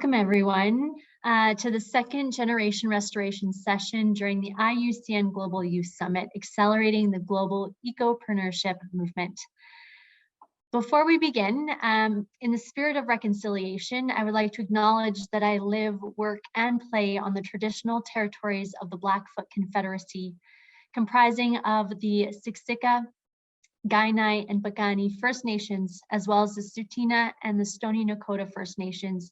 Welcome everyone to the second generation restoration session during the IUCN Global Youth Summit, Accelerating the Global Ecopreneurship Movement. Before we begin, in the spirit of reconciliation, I would like to acknowledge that I live, work, and play on the traditional territories of the Blackfoot Confederacy, comprising of the Siksika, Kainai, and Piikani First Nations, as well as the Tsuut'ina and the Stoney Nakoda First Nations,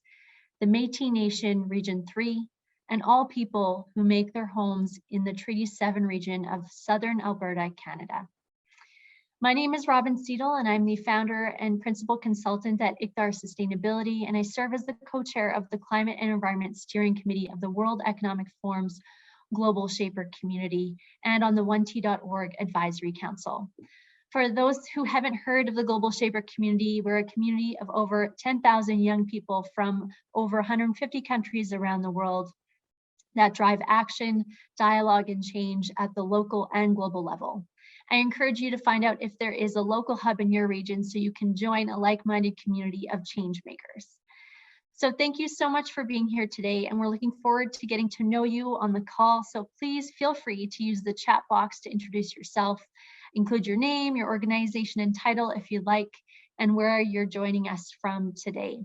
the Métis Nation Region 3, and all people who make their homes in the Treaty 7 region of Southern Alberta, Canada. My name is Robin Seidel, and I'm the founder and principal consultant at ICTAR Sustainability, and I serve as the co-chair of the Climate and Environment Steering Committee of the World Economic Forum's Global Shaper Community and on the 1T.org Advisory Council. For those who haven't heard of the Global Shaper community, we're a community of over 10,000 young people from over 150 countries around the world that drive action, dialogue, and change at the local and global level. I encourage you to find out if there is a local hub in your region so you can join a like-minded community of change makers. So thank you so much for being here today, and we're looking forward to getting to know you on the call. So please feel free to use the chat box to introduce yourself. Include your name, your organization, and title if you'd like, and where you're joining us from today.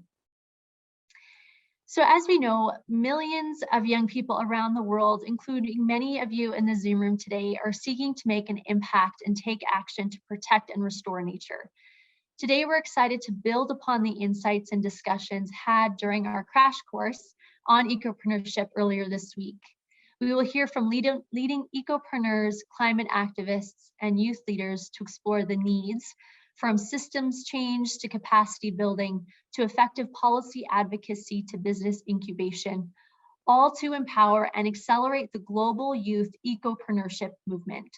So as we know, millions of young people around the world, including many of you in the Zoom room today, are seeking to make an impact and take action to protect and restore nature. Today, we're excited to build upon the insights and discussions had during our crash course on ecopreneurship earlier this week. We will hear from leading ecopreneurs, climate activists, and youth leaders to explore the needs from systems change to capacity building to effective policy advocacy to business incubation, all to empower and accelerate the global youth ecopreneurship movement.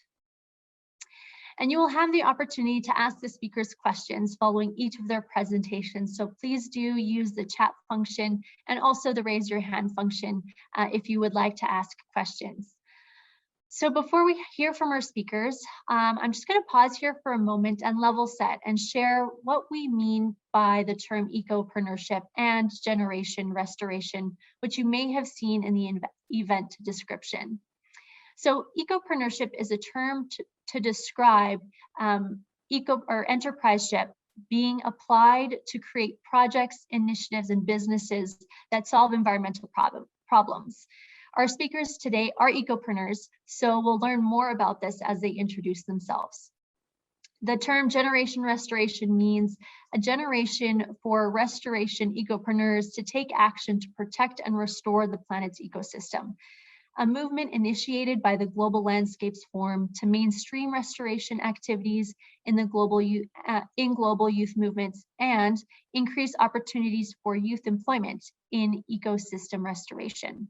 And you will have the opportunity to ask the speakers questions following each of their presentations. So please do use the chat function and also the raise your hand function if you would like to ask questions. So before we hear from our speakers, I'm just going to pause here for a moment and level set and share what we mean by the term ecopreneurship and generation restoration, which you may have seen in the event description. So ecopreneurship is a term to describe enterpriseship being applied to create projects, initiatives, and businesses that solve environmental problems. Our speakers today are ecopreneurs, so we'll learn more about this as they introduce themselves. The term generation restoration means a generation for restoration ecopreneurs to take action to protect and restore the planet's ecosystem. A movement initiated by the Global Landscapes Forum to mainstream restoration activities in the global youth movements and increase opportunities for youth employment in ecosystem restoration.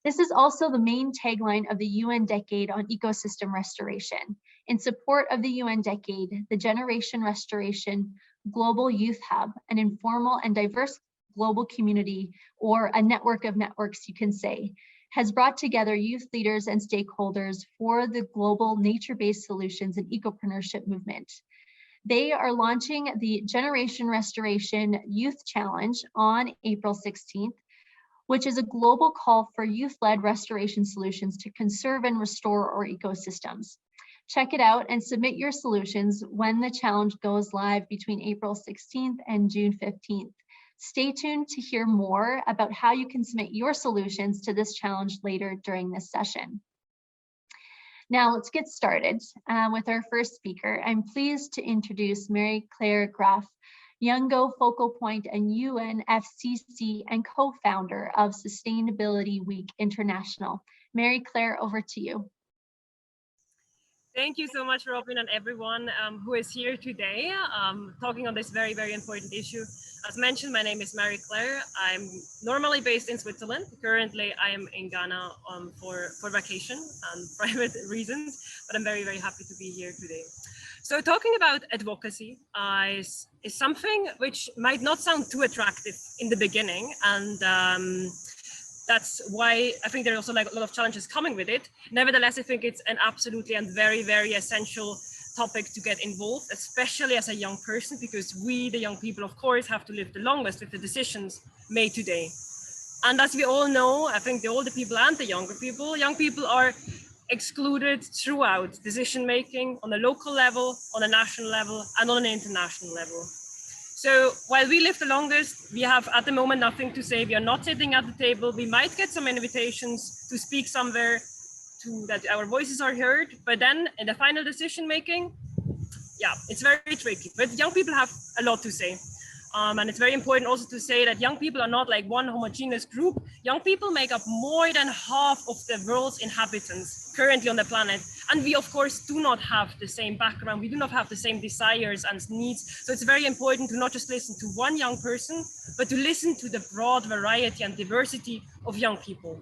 This is also the main tagline of the UN Decade on Ecosystem Restoration. In support of the UN Decade, the Generation Restoration Global Youth Hub, an informal and diverse global community, or a network of networks, you can say, has brought together youth leaders and stakeholders for the global nature-based solutions and ecopreneurship movement. They are launching the Generation Restoration Youth Challenge on April 16th, which is a global call for youth-led restoration solutions to conserve and restore our ecosystems. Check it out and submit your solutions when the challenge goes live between April 16th and June 15th. Stay tuned to hear more about how you can submit your solutions to this challenge later during this session. Now let's get started with our first speaker. I'm pleased to introduce Mary-Claire Graff, Youngo Focal Point and UNFCCC and co-founder of Sustainability Week International. Mary-Claire, over to you. Thank you so much, Robin, and everyone who is here today talking on this very, very important issue. As mentioned, my name is Mary-Claire. I'm normally based in Switzerland. Currently, I am in Ghana for vacation and private reasons, but I'm very, very happy to be here today. So talking about advocacy is something which might not sound too attractive in the beginning, and that's why I think there are also like a lot of challenges coming with it. Nevertheless, I think it's an absolutely and very, very essential topic to get involved, especially as a young person, because we, the young people, of course, have to live the longest with the decisions made today. And as we all know, I think the older people and the younger people, young people are excluded throughout decision making on a local level, on a national level, and on an international level. So while we live the longest, we have at the moment nothing to say. We are not sitting at the table. We might get some invitations to speak somewhere, to that our voices are heard, but then in the final decision making, yeah, it's very tricky. But young people have a lot to say. And it's very important also to say that young people are not like one homogeneous group. Young people make up more than half of the world's inhabitants currently on the planet. And we, of course, do not have the same background. We do not have the same desires and needs. So it's very important to not just listen to one young person, but to listen to the broad variety and diversity of young people.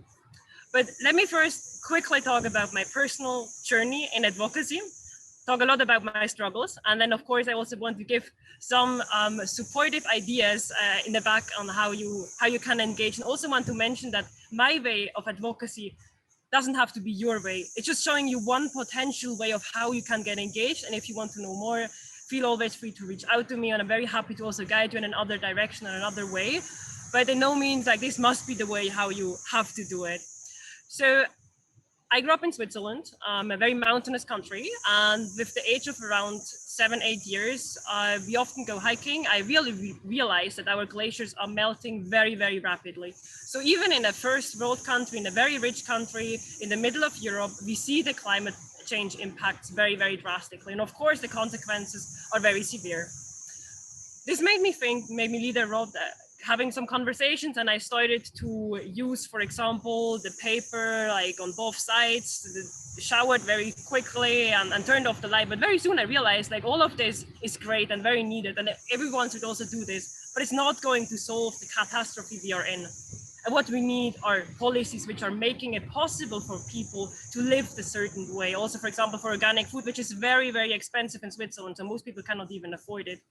But let me first quickly talk about my personal journey in advocacy, talk a lot about my struggles. And then, of course, I also want to give some supportive ideas in the back on how you can engage. And also want to mention that my way of advocacy doesn't have to be your way. It's just showing you one potential way of how you can get engaged. And if you want to know more, feel always free to reach out to me. And I'm very happy to also guide you in another direction and another way. But in no means like this must be the way how you have to do it. So I grew up in Switzerland, a very mountainous country, and with the age of around 7-8 years, we often go hiking. I really realized that our glaciers are melting very, very rapidly. So even in a first world country, in a very rich country, in the middle of Europe, we see the climate change impacts very, very drastically. And of course, the consequences are very severe. This made me lead a road having some conversations, and I started to use, for example, the paper like on both sides, showered very quickly and turned off the light. But very soon I realized like all of this is great and very needed, and everyone should also do this, but it's not going to solve the catastrophe we are in. And what we need are policies which are making it possible for people to live a certain way. Also, for example, for organic food, which is very, very expensive in Switzerland, so most people cannot even afford it.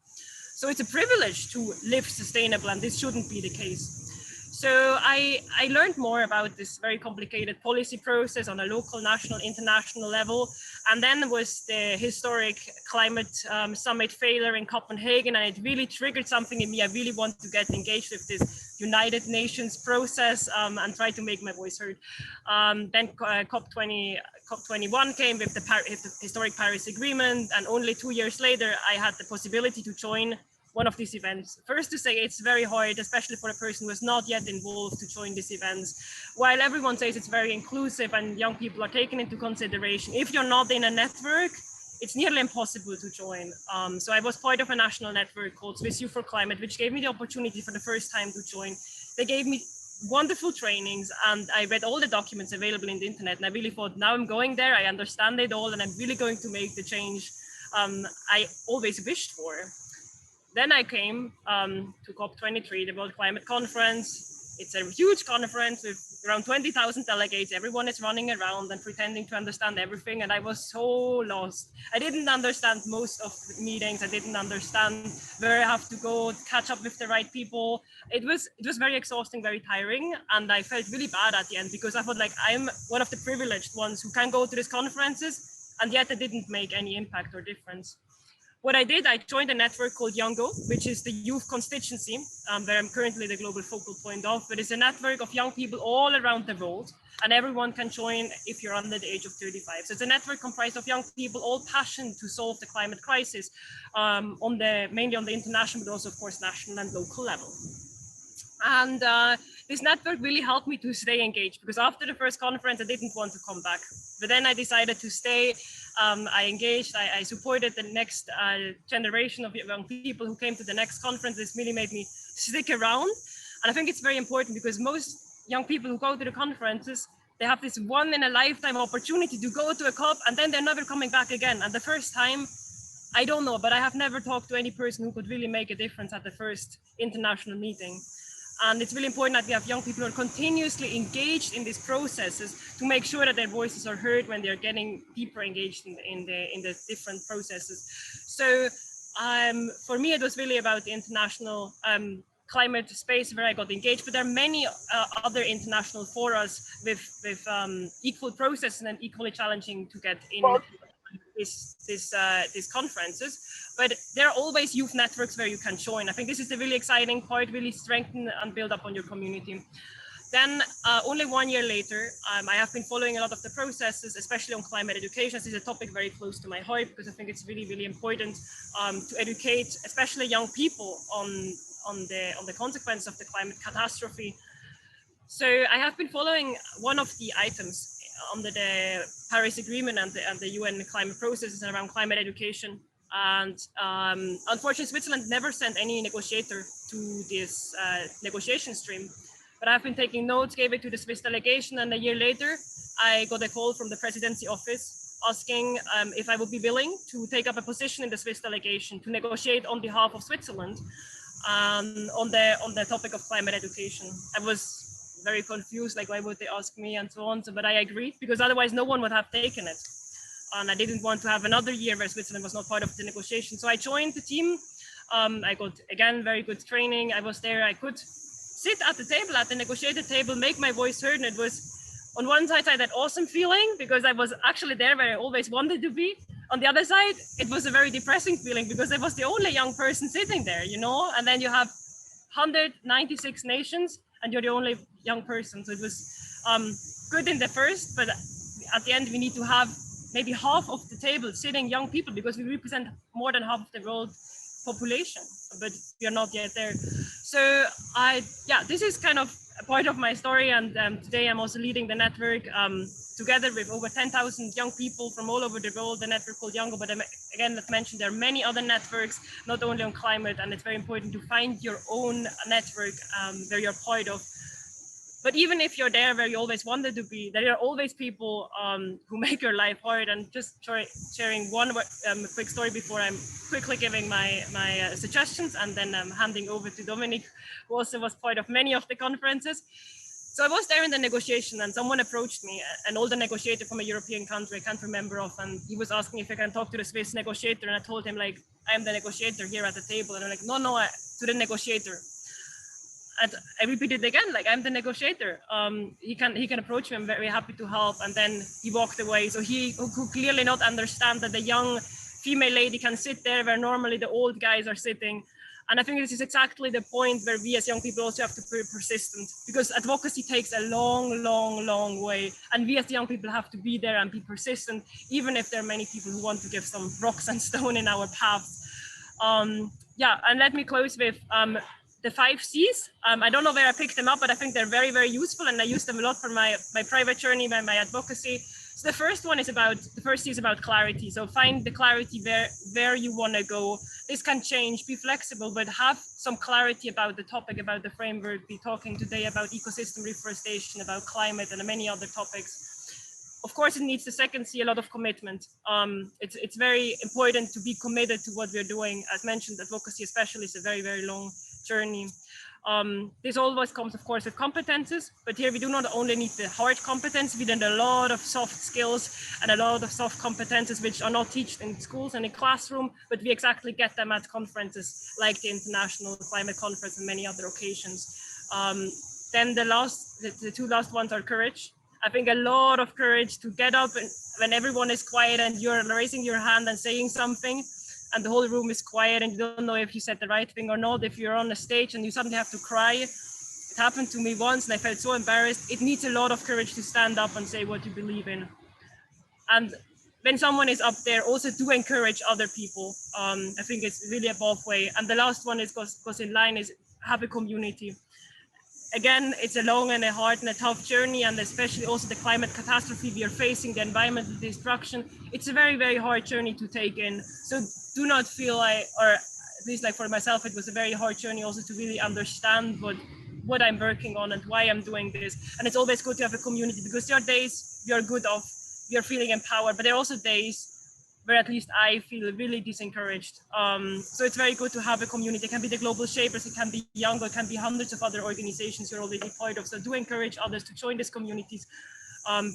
So it's a privilege to live sustainable, and this shouldn't be the case. So I learned more about this very complicated policy process on a local, national, international level. And then was the historic climate summit failure in Copenhagen, and it really triggered something in me. I really want to get engaged with this United Nations process and try to make my voice heard. Then COP21 came with the historic Paris Agreement, and only 2 years later, I had the possibility to join one of these events. First, to say it's very hard, especially for a person who is not yet involved, to join these events. While everyone says it's very inclusive and young people are taken into consideration, if you're not in a network, it's nearly impossible to join. So I was part of a national network called Swiss Youth for Climate, which gave me the opportunity for the first time to join. They gave me wonderful trainings, and I read all the documents available in the internet, and I really thought, now I'm going there, I understand it all, and I'm really going to make the change I always wished for. Then I came to COP23, the World Climate Conference. It's a huge conference with around 20,000 delegates. Everyone is running around and pretending to understand everything. And I was so lost. I didn't understand most of the meetings. I didn't understand where I have to go to catch up with the right people. It was very exhausting, very tiring. And I felt really bad at the end, because I felt like I'm one of the privileged ones who can go to these conferences, and yet I didn't make any impact or difference. What I did, I joined a network called Youngo, which is the youth constituency, where I'm currently the global focal point of. But it's a network of young people all around the world, and everyone can join if you're under the age of 35. So it's a network comprised of young people, all passionate to solve the climate crisis, mainly on the international, but also, of course, national and local level. And this network really helped me to stay engaged, because after the first conference, I didn't want to come back. But then I decided to stay. I engaged, I supported the next generation of young people who came to the next conference. This really made me stick around. And I think it's very important, because most young people who go to the conferences, they have this one in a lifetime opportunity to go to a COP, and then they're never coming back again. And the first time, I don't know, but I have never talked to any person who could really make a difference at the first international meeting. And it's really important that we have young people who are continuously engaged in these processes to make sure that their voices are heard when they're getting deeper engaged in the different processes. So for me, it was really about the international climate space where I got engaged, but there are many other international forums with equal processes and equally challenging to get in. these conferences, but there are always youth networks where you can join. I think this is the really exciting part, really strengthen and build up on your community. Then only 1 year later, I have been following a lot of the processes, especially on climate education. This is a topic very close to my heart because I think it's really, really important to educate, especially young people on the consequences of the climate catastrophe. So I have been following one of the items under the Paris Agreement and the UN climate processes around climate education. And unfortunately, Switzerland never sent any negotiator to this negotiation stream. But I've been taking notes, gave it to the Swiss delegation, and a year later, I got a call from the presidency office asking if I would be willing to take up a position in the Swiss delegation to negotiate on behalf of Switzerland on the topic of climate education. I was very confused, like why would they ask me and so on. So, but I agreed because otherwise no one would have taken it. And I didn't want to have another year where Switzerland was not part of the negotiation. So I joined the team. I got, again, very good training. I was there, I could sit at the table, at the negotiated table, make my voice heard. And it was, on one side, I had that awesome feeling because I was actually there where I always wanted to be. On the other side, it was a very depressing feeling because I was the only young person sitting there, you know, and then you have 196 nations and you're the only young person. So it was good in the first, but at the end, we need to have maybe half of the table sitting young people because we represent more than half of the world population, but we are not yet there. So this is kind of a part of my story. And today I'm also leading the network together with over 10,000 young people from all over the world, the network called Youngo. But again, let's mention there are many other networks, not only on climate, and it's very important to find your own network where you're part of. But even if you're there where you always wanted to be, there are always people who make your life hard. And just sharing one quick story before I'm quickly giving my suggestions and then handing over to Dominic, who also was part of many of the conferences. So I was there in the negotiation and someone approached me, an older negotiator from a European country, I can't remember of, and he was asking if I can talk to the Swiss negotiator. And I told him, like, I am the negotiator here at the table. And I'm like, no, to the negotiator. And I repeated again, like, I'm the negotiator. He can approach me. I'm very happy to help. And then he walked away. So he could clearly not understand that the young female lady can sit there where normally the old guys are sitting. And I think this is exactly the point where we as young people also have to be persistent, because advocacy takes a long way. And we as young people have to be there and be persistent, even if there are many people who want to give some rocks and stone in our paths. And let me close with the 5 C's. I don't know where I picked them up, but I think they're very, very useful. And I use them a lot for my private journey, my advocacy. So the first C is about clarity. So find the clarity where you want to go. This can change, be flexible, but have some clarity about the topic, about the framework. We're talking today about ecosystem reforestation, about climate, and many other topics. Of course, it needs the second C, a lot of commitment. It's very important to be committed to what we're doing. As mentioned, advocacy especially is a very, very long journey. This always comes, of course, with competences, but here we do not only need the hard competence, we need a lot of soft skills and a lot of soft competences which are not taught in schools and in classroom, but we exactly get them at conferences like the International Climate Conference and many other occasions. Then the 2 last ones are courage. I think a lot of courage to get up and when everyone is quiet and you're raising your hand and saying something, and the whole room is quiet and you don't know if you said the right thing or not, if you're on a stage and you suddenly have to cry. It happened to me once and I felt so embarrassed. It needs a lot of courage to stand up and say what you believe in. And when someone is up there, also to encourage other people. I think it's really a both way. And the last one goes in line is have a community. Again, it's a long and a hard and a tough journey, and especially also the climate catastrophe we are facing, the environmental destruction. It's a very, very hard journey to take in. So do not feel like, or at least like for myself, it was a very hard journey also to really understand what I'm working on and why I'm doing this. And it's always good to have a community, because there are days we are good off, we are feeling empowered, but there are also days where at least I feel really disencouraged. So it's very good to have a community. It can be the Global Shapers, it can be Youngo, it can be hundreds of other organizations you're already part of. So do encourage others to join these communities,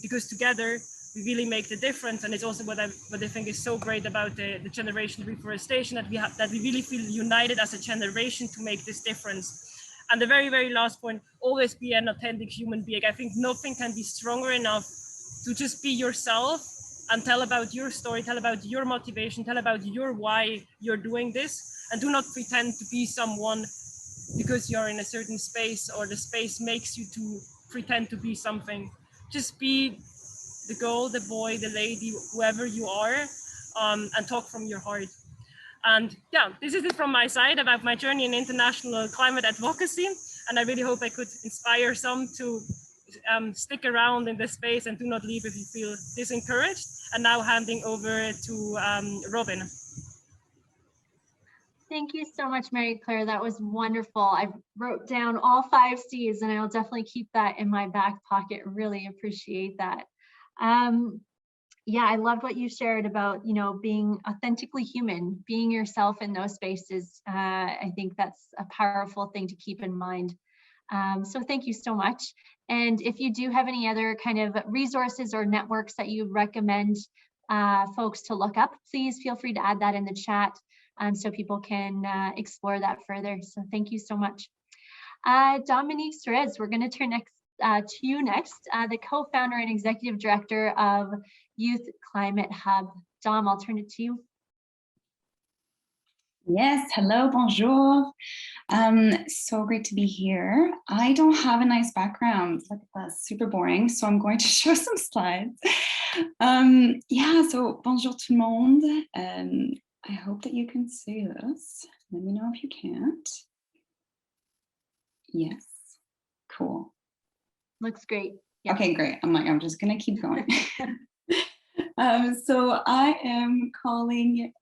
because together we really make the difference. And it's also what I think is so great about the generation reforestation, that we really feel united as a generation to make this difference. And the very, very last point, always be an authentic human being. I think nothing can be stronger enough to just be yourself and tell about your story, tell about your motivation, tell about your why you're doing this, and do not pretend to be someone because you're in a certain space or the space makes you to pretend to be something. Just be the girl, the boy, the lady, whoever you are, and talk from your heart. And yeah, this is it from my side about my journey in international climate advocacy. And I really hope I could inspire some to stick around in this space and do not leave if you feel disencouraged. And now handing over to Robin. Thank you so much, Mary Claire. That was wonderful. I wrote down all 5 C's and I'll definitely keep that in my back pocket. Really appreciate that. Yeah, I loved what you shared about, being authentically human, being yourself in those spaces. I think that's a powerful thing to keep in mind. So thank you so much. And if you do have any other kind of resources or networks that you recommend folks to look up, please feel free to add that in the chat so people can explore that further. So thank you so much. Dominique Suarez, we're going to turn to you next, the co-founder and executive director of Youth Climate Hub. Dom, I'll turn it to you. Yes, hello, bonjour. So great to be here. I don't have a nice background, that's super boring, so I'm going to show some slides. Yeah, so bonjour tout le monde. I hope that you can see this. Let me know if you can't. Yes, cool. Looks great. Yeah. Okay, great. I'm just gonna keep going. So I am calling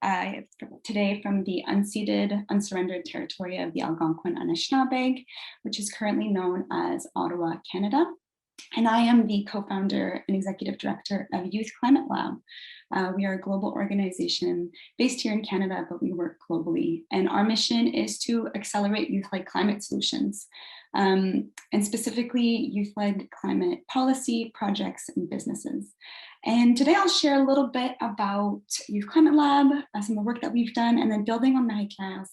today from the unceded, unsurrendered territory of the Algonquin Anishinaabe, which is currently known as Ottawa, Canada. And I am the co-founder and executive director of Youth Climate Lab. We are a global organization based here in Canada, but we work globally. And our mission is to accelerate youth-led climate solutions, and specifically youth-led climate policy, projects, and businesses. And today I'll share a little bit about Youth Climate Lab, some of the work that we've done, and then building on Marie Claire's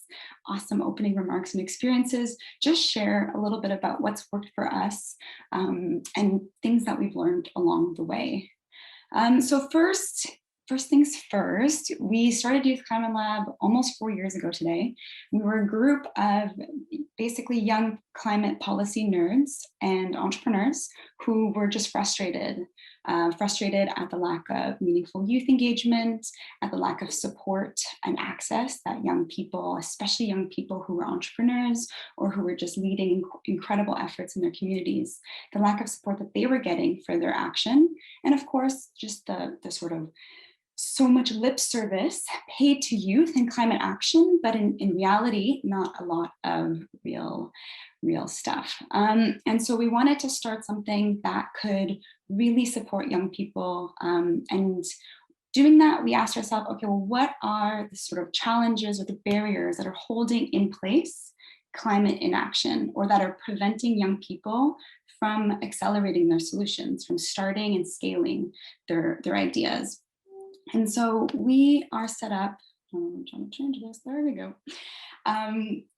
awesome opening remarks and experiences, just share a little bit about what's worked for us and things that we've learned along the way. So first things first, we started Youth Climate Lab almost 4 years ago today. We were a group of basically young climate policy nerds and entrepreneurs who were just frustrated at the lack of meaningful youth engagement, at the lack of support and access that young people, especially young people who were entrepreneurs or who were just leading incredible efforts in their communities, the lack of support that they were getting for their action. And of course, just the sort of so much lip service paid to youth and climate action, but in reality, not a lot of real stuff. And so we wanted to start something that could really support young people. And doing that, we asked ourselves, okay, well, what are the sort of challenges or the barriers that are holding in place climate inaction, or that are preventing young people from accelerating their solutions, from starting and scaling their ideas? And so we are set up, I'm trying to change this, there we go.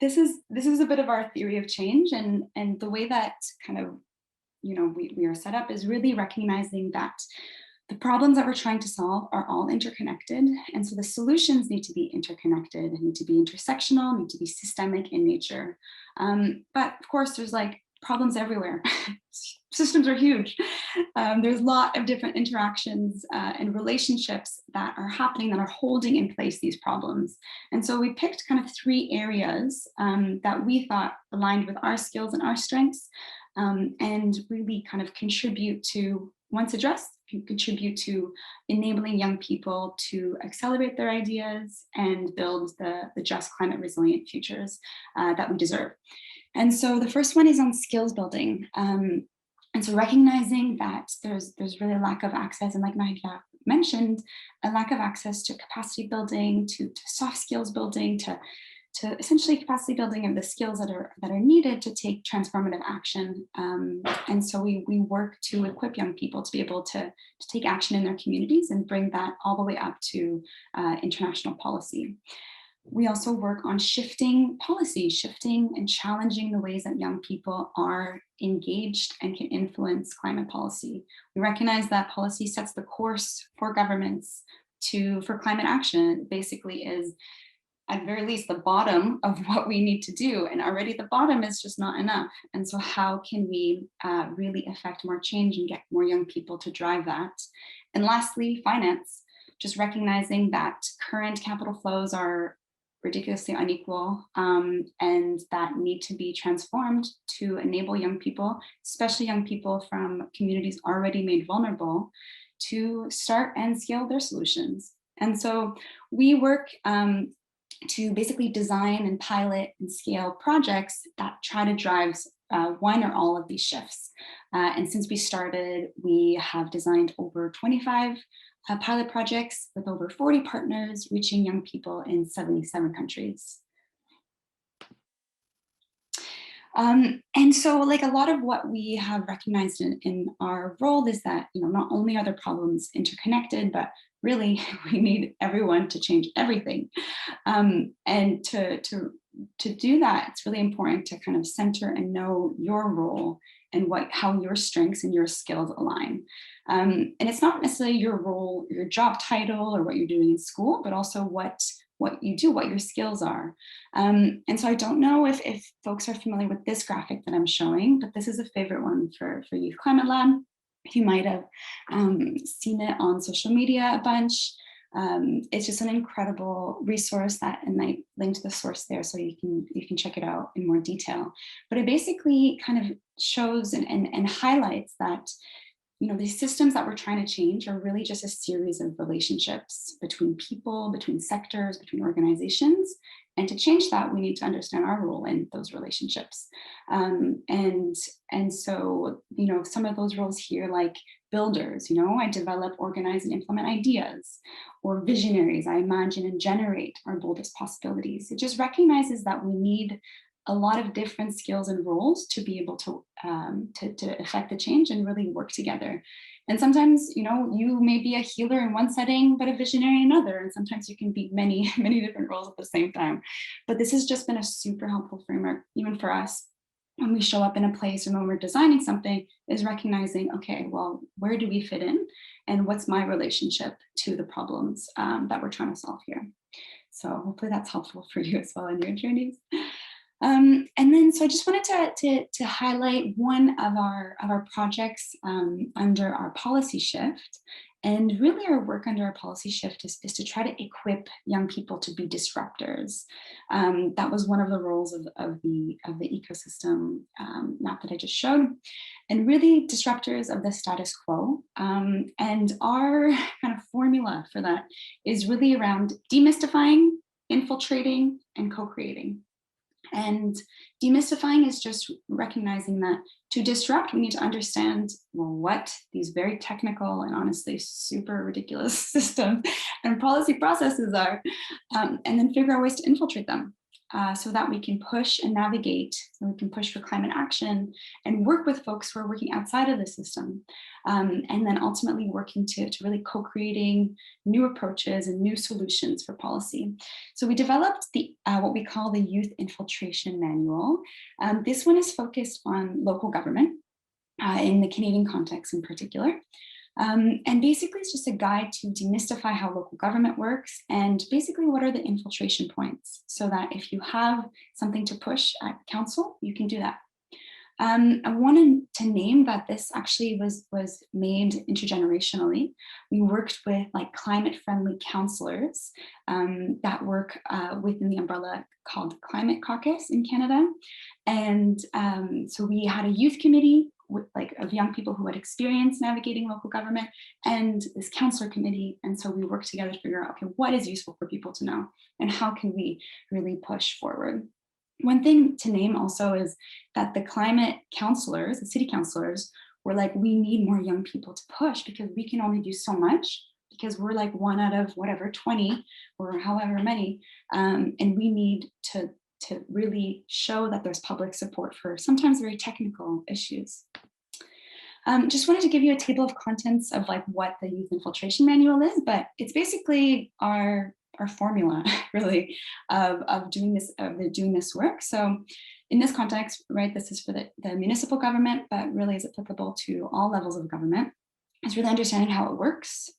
This is a bit of our theory of change, and the way that kind of, we are set up is really recognizing that the problems that we're trying to solve are all interconnected. And so the solutions need to be interconnected, need to be intersectional, need to be systemic in nature. But of course, there's like problems everywhere. Systems are huge. There's a lot of different interactions and relationships that are happening that are holding in place these problems. And so we picked kind of 3 areas that we thought aligned with our skills and our strengths, and really kind of contribute to, once addressed, contribute to enabling young people to accelerate their ideas and build the just climate resilient futures that we deserve. And so the first one is on skills building. And so recognizing that there's really a lack of access, and like Marie-Claire mentioned, a lack of access to capacity building, to soft skills building, to essentially capacity building of the skills that are needed to take transformative action. And so we work to equip young people to be able to take action in their communities and bring that all the way up to international policy. We also work on shifting policy, shifting and challenging the ways that young people are engaged and can influence climate policy. We recognize that policy sets the course for governments for climate action. It basically is, at the very least, the bottom of what we need to do. And already the bottom is just not enough. And so how can we really affect more change and get more young people to drive that? And lastly, finance, just recognizing that current capital flows are ridiculously unequal and that need to be transformed to enable young people, especially young people from communities already made vulnerable, to start and scale their solutions. And so we work to basically design and pilot and scale projects that try to drive one or all of these shifts. And since we started, we have designed over 25 pilot projects with over 40 partners, reaching young people in 77 countries. And so like a lot of what we have recognized in our role is that, not only are the problems interconnected, but really we need everyone to change everything. And to do that, it's really important to kind of center and know your role and how your strengths and your skills align. And it's not necessarily your role, your job title, or what you're doing in school, but also what you do, what your skills are. And so I don't know if folks are familiar with this graphic that I'm showing, but this is a favorite one for Youth Climate Lab. You might have seen it on social media a bunch. It's just an incredible resource and I linked the source there so you can check it out in more detail. But it basically kind of shows and highlights that these systems that we're trying to change are really just a series of relationships between people, between sectors, between organizations. And to change that, we need to understand our role in those relationships. And so, some of those roles here, like builders, I develop, organize, and implement ideas, or visionaries, I imagine and generate our boldest possibilities. It just recognizes that we need a lot of different skills and roles to be able to affect the change and really work together. And sometimes, you may be a healer in one setting, but a visionary in another. And sometimes you can be many, many different roles at the same time. But this has just been a super helpful framework, even for us, when we show up in a place and when we're designing something, is recognizing, okay, well, where do we fit in? And what's my relationship to the problems that we're trying to solve here? So hopefully that's helpful for you as well in your journeys. And then, so I just wanted to highlight one of our projects under our policy shift. And really our work under our policy shift is to try to equip young people to be disruptors. That was one of the roles of the ecosystem map that I just showed. And really disruptors of the status quo. And our kind of formula for that is really around demystifying, infiltrating, and co-creating. And demystifying is just recognizing that to disrupt, we need to understand, well, what these very technical and honestly super ridiculous systems and policy processes are, and then figure out ways to infiltrate them so that we can push and navigate, so we can push for climate action and work with folks who are working outside of the system. And then ultimately working to really co-creating new approaches and new solutions for policy. So we developed what we call the Youth Infiltration Manual. This one is focused on local government in the Canadian context in particular. And basically it's just a guide to demystify how local government works and basically what are the infiltration points so that if you have something to push at council, you can do that. I wanted to name that this actually was made intergenerationally. We worked with like climate-friendly counselors that work within the umbrella called Climate Caucus in Canada. And so we had a youth committee of young people who had experience navigating local government and this counselor committee. And so we worked together to figure out, okay, what is useful for people to know and how can we really push forward? One thing to name also is that the climate counselors, the city counselors, were like, we need more young people to push because we can only do so much because we're like 1 out of whatever 20 or however many, and we need to really show that there's public support for sometimes very technical issues. Just wanted to give you a table of contents of like what the Youth Infiltration Manual is, but it's basically our our formula really of doing this work. So in this context, right, this is for the municipal government, but really is applicable to all levels of government. Is really understanding how it works,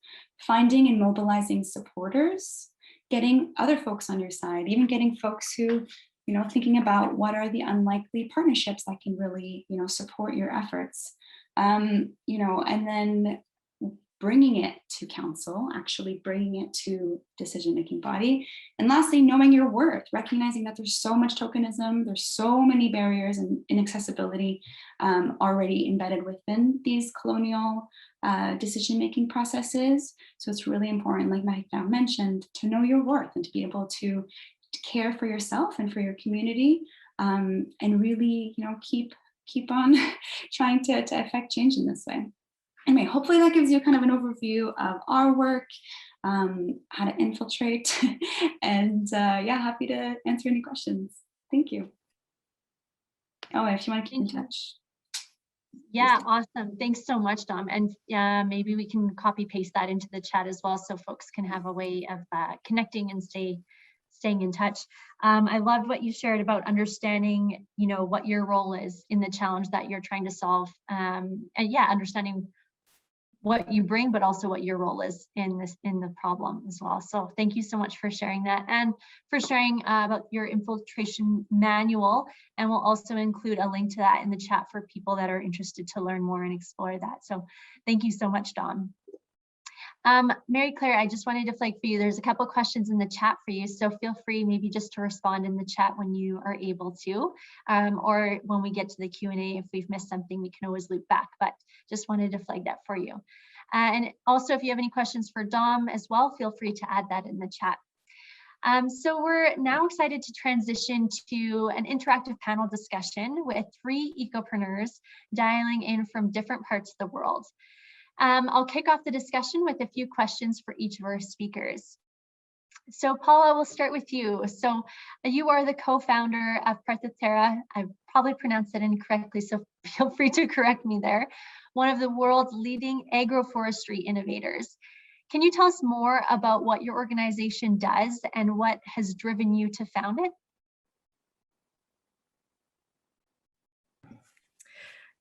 finding and mobilizing supporters, getting other folks on your side, even getting folks who, thinking about what are the unlikely partnerships that can really, support your efforts, and then bringing it to council, actually bringing it to decision-making body. And lastly, knowing your worth, recognizing that there's so much tokenism, there's so many barriers and inaccessibility already embedded within these colonial decision-making processes. So it's really important, like Mike now mentioned, to know your worth and to be able to care for yourself and for your community, and really, keep on trying to affect change in this way. Anyway, hopefully that gives you kind of an overview of our work, how to infiltrate, and yeah, happy to answer any questions. Thank you. Oh, if you want to keep in touch. Yeah, awesome. Thanks so much, Dom. And maybe we can copy paste that into the chat as well, so folks can have a way of connecting and staying in touch. I loved what you shared about understanding, what your role is in the challenge that you're trying to solve, and yeah, understanding what you bring, but also what your role is in the problem as well. So thank you so much for sharing that, and for sharing about your infiltration manual. And we'll also include a link to that in the chat for people that are interested to learn more and explore that. So thank you so much, Dom. Mary Claire, I just wanted to flag for you, there's a couple questions in the chat for you, so feel free maybe just to respond in the chat when you are able to, or when we get to the Q&A, if we've missed something, we can always loop back, but just wanted to flag that for you. And also, if you have any questions for Dom as well, feel free to add that in the chat. So we're now excited to transition to an interactive panel discussion with 3 ecopreneurs dialing in from different parts of the world. I'll kick off the discussion with a few questions for each of our speakers. So Paula, we'll start with you. So you are the co-founder of Preta Terra. I probably pronounced it incorrectly, so feel free to correct me there. One of the world's leading agroforestry innovators. Can you tell us more about what your organization does and what has driven you to found it?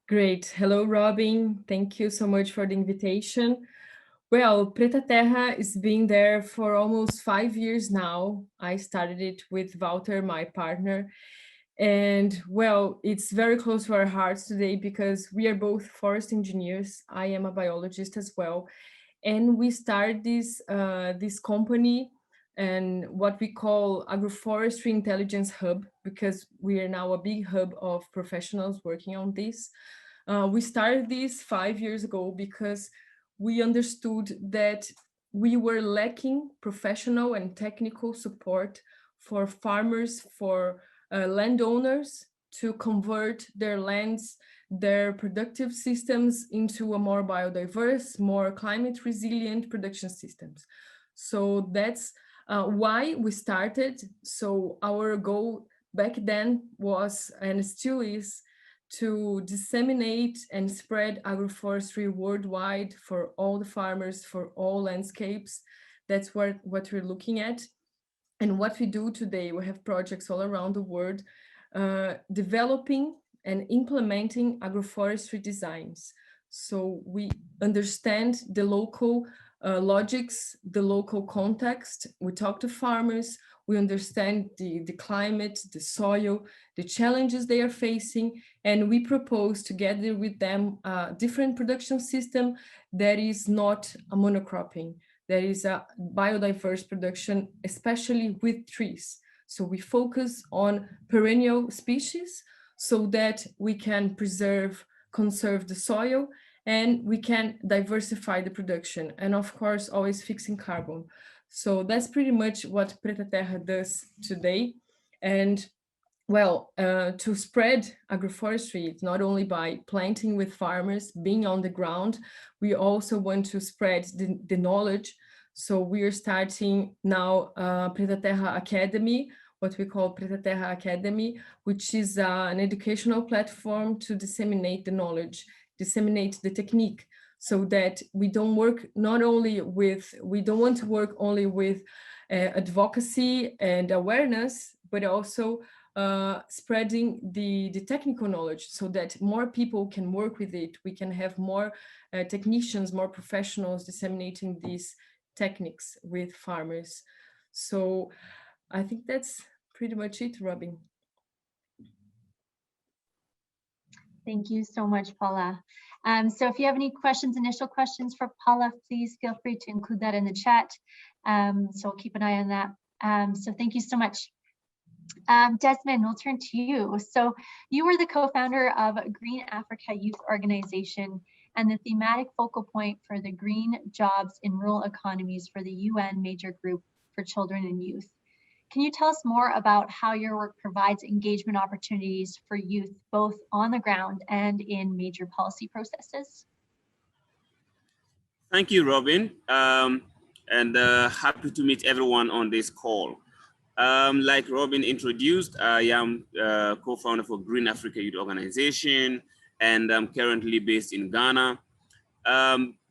Great. Hello, Robin. Thank you so much for the invitation. Well, Preta Terra has been there for almost 5 years now. I started it with Walter, my partner. And well, it's very close to our hearts today because we are both forest engineers. I am a biologist as well. And we started this company and what we call Agroforestry Intelligence Hub, because we are now a big hub of professionals working on this. We started this 5 years ago because we understood that we were lacking professional and technical support for farmers, for landowners to convert their lands, their productive systems into a more biodiverse, more climate resilient production systems. So that's why we started. So our goal back then was, and still is, to disseminate and spread agroforestry worldwide for all the farmers, for all landscapes. That's what we're looking at. And what we do today, we have projects all around the world developing and implementing agroforestry designs. So we understand the local logics, the local context. We talk to farmers, we understand the climate, the soil, the challenges they are facing, and we propose together with them a different production system that is not a monocropping, that is a biodiverse production, especially with trees. So we focus on perennial species so that we can conserve the soil, and we can diversify the production, and of course, always fixing carbon. So that's pretty much what Preta Terra does today. And well, to spread agroforestry, it's not only by planting with farmers, being on the ground, we also want to spread the knowledge. So we are starting now Preta Terra Academy, what we call Preta Terra Academy, which is an educational platform to disseminate the knowledge, disseminate the technique, so that we don't work we don't want to work only with advocacy and awareness, but also spreading the technical knowledge so that more people can work with it. We can have more technicians, more professionals disseminating these techniques with farmers. So I think that's pretty much it, Robin. Thank you so much, Paula. So if you have any questions, initial questions for Paula, please feel free to include that in the chat. So I'll keep an eye on that. So thank you so much. Desmond, we'll turn to you. So you were the co-founder of Green Africa Youth Organization and the thematic focal point for the Green Jobs in Rural Economies for the UN Major Group for Children and Youth. Can you tell us more about how your work provides engagement opportunities for youth, both on the ground and in major policy processes? Thank you, Robin, and happy to meet everyone on this call. Like Robin introduced, I am co-founder for Green Africa Youth Organization, and I'm currently based in Ghana.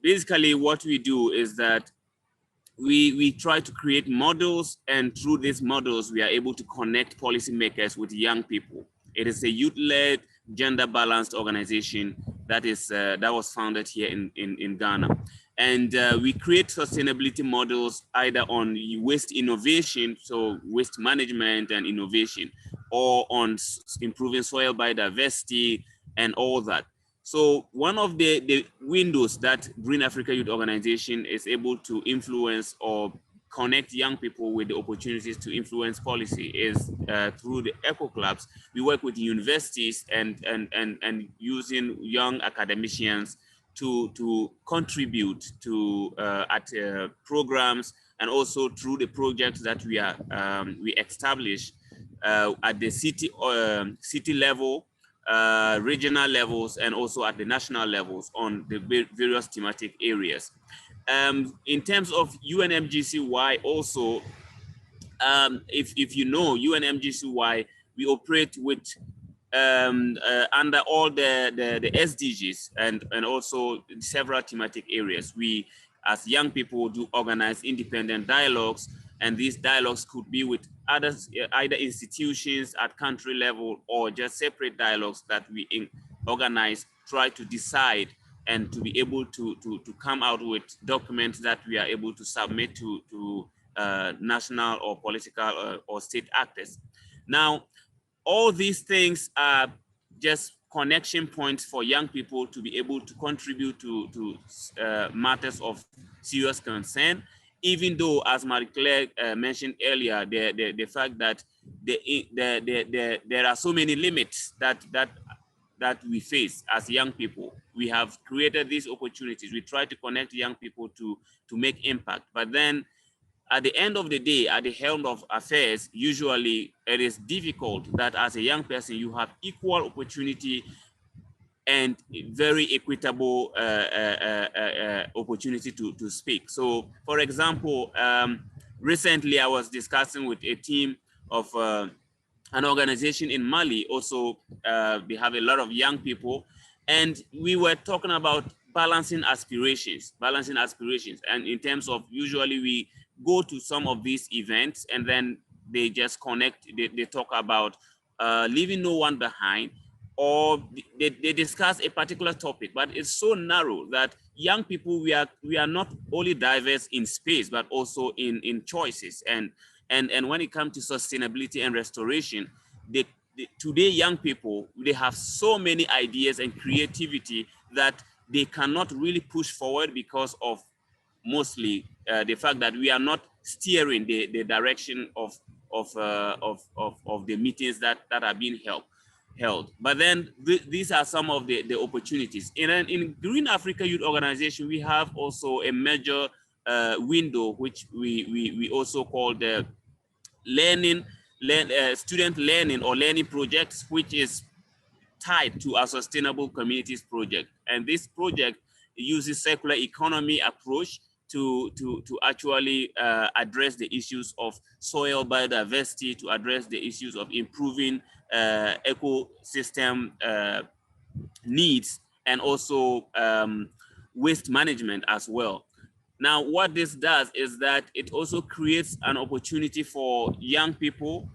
Basically, what we do is that we try to create models, and through these models, we are able to connect policymakers with young people. It is a youth-led, gender-balanced organization that was founded here in Ghana. And we create sustainability models either on waste innovation, so waste management and innovation, or on improving soil biodiversity and all that. So one of the windows that Green Africa Youth Organization is able to influence or connect young people with the opportunities to influence policy is through the eco clubs. We work with universities and using young academicians to contribute to programs, and also through the projects that we establish at the city level, regional levels, and also at the national levels on the various thematic areas. In terms of UNMGCY also, if you know UNMGCY, we operate with under all the SDGs and also several thematic areas. We, as young people, do organize independent dialogues, and these dialogues could be with others, either institutions at country level or just separate dialogues that we organize, try to decide and to be able to come out with documents that we are able to submit to national or political or state actors. Now, all these things are just connection points for young people to be able to contribute to matters of serious concern, even though, as Marie-Claire mentioned earlier, the fact that there are so many limits that we face as young people. We have created these opportunities. We try to connect young people to make impact. But then at the end of the day, at the helm of affairs, usually it is difficult that as a young person, you have equal opportunity and very equitable opportunity to speak. So, for example, recently I was discussing with a team of an organization in Mali. Also, they have a lot of young people, and we were talking about balancing aspirations. And in terms of, usually we go to some of these events and then they just connect, they talk about leaving no one behind, or they discuss a particular topic, but it's so narrow that young people, we are not only diverse in space, but also in choices. And when it comes to sustainability and restoration, today young people, they have so many ideas and creativity that they cannot really push forward because of mostly the fact that we are not steering the direction of the meetings that are being held. But then these are some of the opportunities. In Green Africa Youth Organization, we have also a major window, which we also call the student learning or learning projects, which is tied to our sustainable communities project. And this project uses circular economy approach to actually address the issues of soil biodiversity, to address the issues of improving ecosystem needs, and also waste management as well. Now, what this does is that it also creates an opportunity for young people.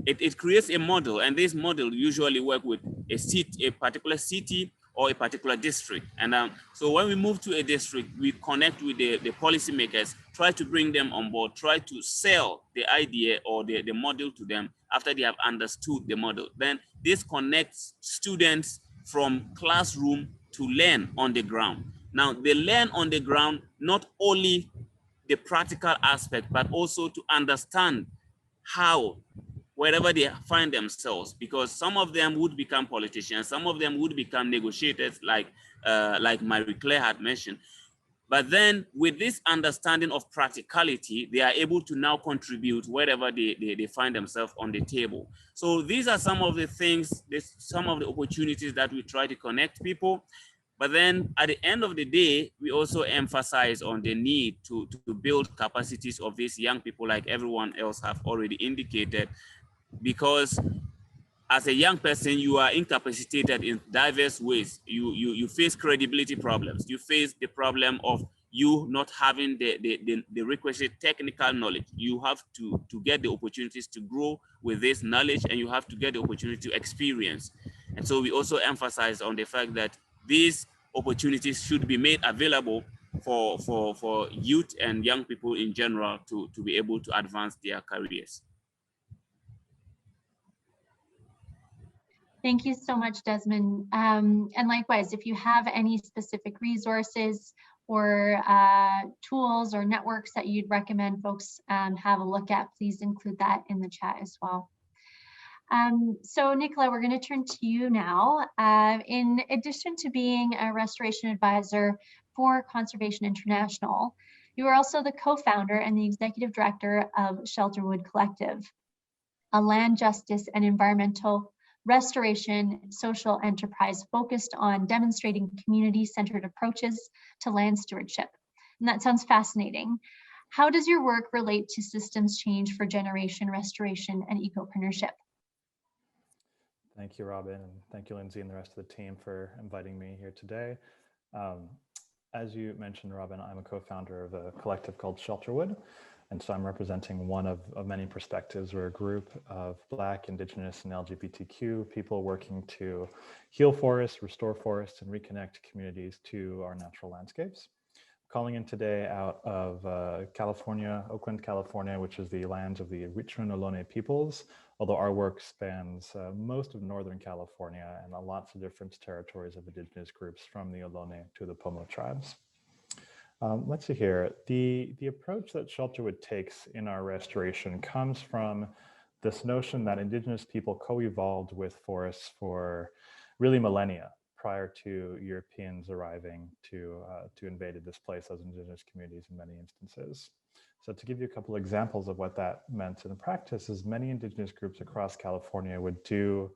It creates a model, and this model usually work with a particular city or a particular district. And so when we move to a district, we connect with the policymakers, try to bring them on board, try to sell the idea or the model to them after they have understood the model. Then this connects students from classroom to learn on the ground. Now, they learn on the ground not only the practical aspect, but also to understand how, wherever they find themselves, because some of them would become politicians, some of them would become negotiators, like Marie-Claire had mentioned. But then with this understanding of practicality, they are able to now contribute wherever they find themselves on the table. So these are some of the things, some of the opportunities that we try to connect people. But then at the end of the day, we also emphasize on the need to build capacities of these young people, like everyone else have already indicated, because as a young person, you are incapacitated in diverse ways. You face credibility problems. You face the problem of you not having the requisite technical knowledge. You have to get the opportunities to grow with this knowledge, and you have to get the opportunity to experience. And so we also emphasize on the fact that these opportunities should be made available for youth and young people in general to be able to advance their careers. Thank you so much, Desmond. And likewise, if you have any specific resources or tools or networks that you'd recommend folks have a look at, please include that in the chat as well. So Nicola, we're going to turn to you now. In addition to being a restoration advisor for Conservation International, you are also the co-founder and the executive director of Shelterwood Collective, a land justice and environmental restoration social enterprise focused on demonstrating community-centered approaches to land stewardship. And that sounds fascinating. How does your work relate to systems change for generation restoration and ecopreneurship? Thank you, Robin, and thank you, Lindsay, and the rest of the team for inviting me here today. As you mentioned, Robin, I'm a co-founder of a collective called Shelterwood. And so I'm representing one of many perspectives. We're a group of Black, Indigenous, and LGBTQ people working to heal forests, restore forests, and reconnect communities to our natural landscapes. Calling in today out of California, Oakland, California, which is the lands of the Huichurun Ohlone peoples, although our work spans most of Northern California and lots of different territories of indigenous groups from the Ohlone to the Pomo tribes. Let's see here. The approach that Shelterwood takes in our restoration comes from this notion that indigenous people co-evolved with forests for really millennia prior to Europeans arriving to invade and displace those indigenous communities in many instances. So to give you a couple examples of what that meant in practice is many indigenous groups across California would do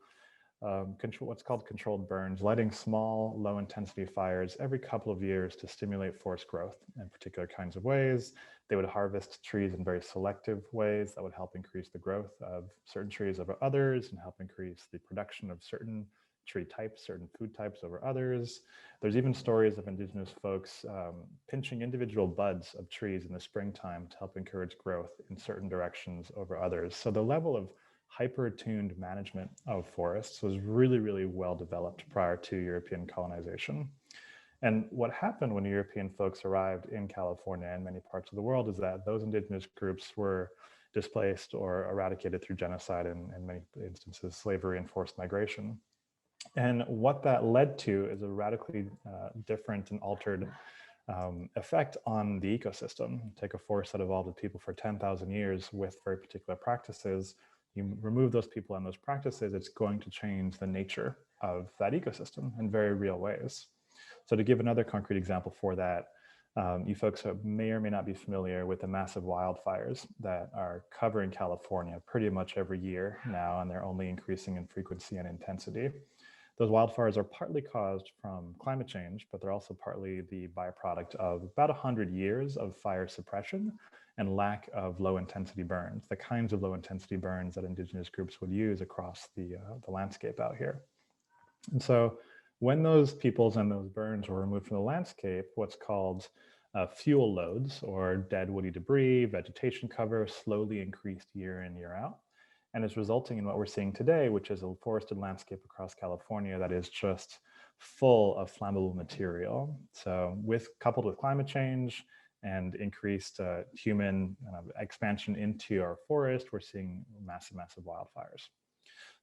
what's called controlled burns, lighting small, low-intensity fires every couple of years to stimulate forest growth in particular kinds of ways. They would harvest trees in very selective ways that would help increase the growth of certain trees over others and help increase the production of certain tree types, certain food types over others. There's even stories of indigenous folks pinching individual buds of trees in the springtime to help encourage growth in certain directions over others. So the level of hyper-attuned management of forests was really, really well developed prior to European colonization. And what happened when European folks arrived in California and many parts of the world is that those indigenous groups were displaced or eradicated through genocide and in many instances, slavery and forced migration. And what that led to is a radically different and altered effect on the ecosystem. Take a forest that evolved with people for 10,000 years with very particular practices. You remove those people and those practices, it's going to change the nature of that ecosystem in very real ways. So to give another concrete example for that, you folks may or may not be familiar with the massive wildfires that are covering California pretty much every year now, and they're only increasing in frequency and intensity. Those wildfires are partly caused from climate change, but they're also partly the byproduct of about 100 years of fire suppression and lack of low intensity burns, the kinds of low intensity burns that indigenous groups would use across the landscape out here. And so when those peoples and those burns were removed from the landscape, what's called fuel loads or dead woody debris, vegetation cover slowly increased year in, year out. And is resulting in what we're seeing today, which is a forested landscape across California that is just full of flammable material. So coupled with climate change and increased human expansion into our forest, we're seeing massive, massive wildfires.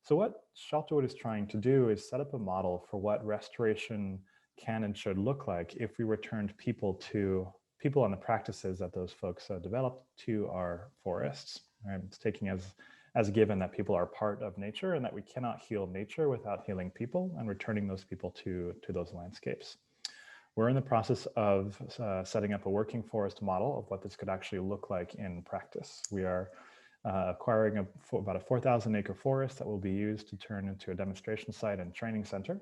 So what Shelterwood is trying to do is set up a model for what restoration can and should look like if we returned people and the practices that those folks developed to our forests. Right? It's taking as a given that people are part of nature and that we cannot heal nature without healing people and returning those people to those landscapes. We're in the process of setting up a working forest model of what this could actually look like in practice. We are acquiring about a 4,000 acre forest that will be used to turn into a demonstration site and training center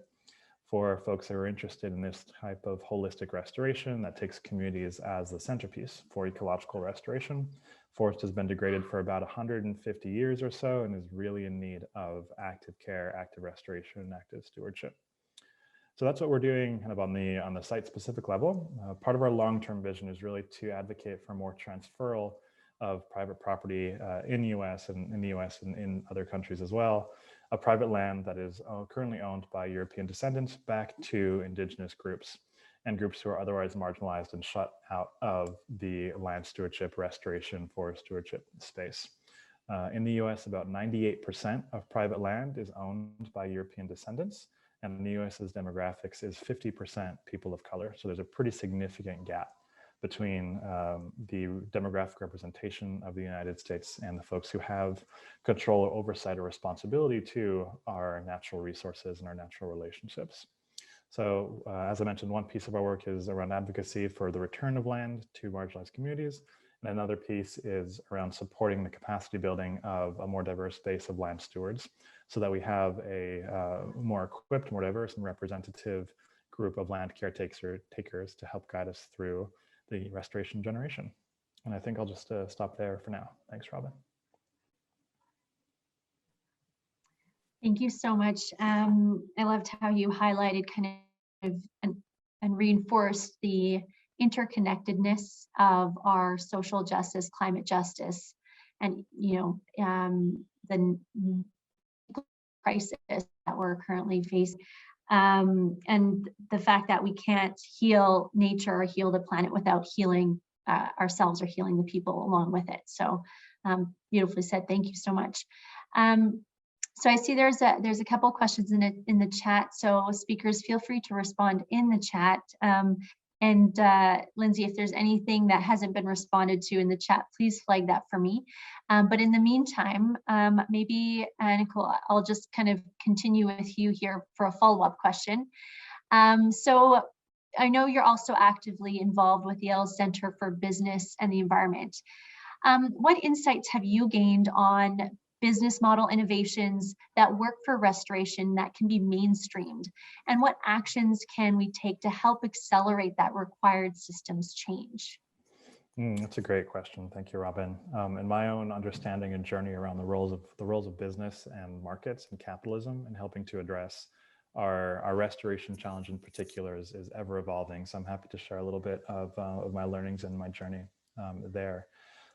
for folks that are interested in this type of holistic restoration that takes communities as the centerpiece for ecological restoration. Forest has been degraded for about 150 years or so and is really in need of active care, active restoration, and active stewardship. So that's what we're doing kind of on the site specific level. Part of our long-term vision is really to advocate for more transferal of private property in the US and in other countries as well, of private land that is currently owned by European descendants back to indigenous groups and groups who are otherwise marginalized and shut out of the land stewardship, restoration, forest stewardship space. In the US, about 98% of private land is owned by European descendants, and the US's demographics is 50% people of color. So there's a pretty significant gap between the demographic representation of the United States and the folks who have control or oversight or responsibility to our natural resources and our natural relationships. So as I mentioned, one piece of our work is around advocacy for the return of land to marginalized communities. And another piece is around supporting the capacity building of a more diverse base of land stewards so that we have a more equipped, more diverse and representative group of land caretakers to help guide us through the restoration generation. And I think I'll just stop there for now. Thanks, Robin. Thank you so much. I loved how you highlighted kind of and reinforced the interconnectedness of our social justice, climate justice, and the crisis that we're currently facing. And the fact that we can't heal nature or heal the planet without healing ourselves or healing the people along with it. So beautifully said. Thank you so much. So I see there's a couple of questions in the chat. So speakers, feel free to respond in the chat. And Lindsay, if there's anything that hasn't been responded to in the chat, please flag that for me. But in the meantime, maybe, Nicole, I'll just kind of continue with you here for a follow-up question. So I know you're also actively involved with the Yale Center for Business and the Environment. What insights have you gained on business model innovations that work for restoration that can be mainstreamed? And what actions can we take to help accelerate that required systems change? That's a great question. Thank you, Robin. In my own understanding and journey around the roles of business and markets and capitalism and helping to address our restoration challenge in particular is ever evolving. So I'm happy to share a little bit of my learnings and my journey there.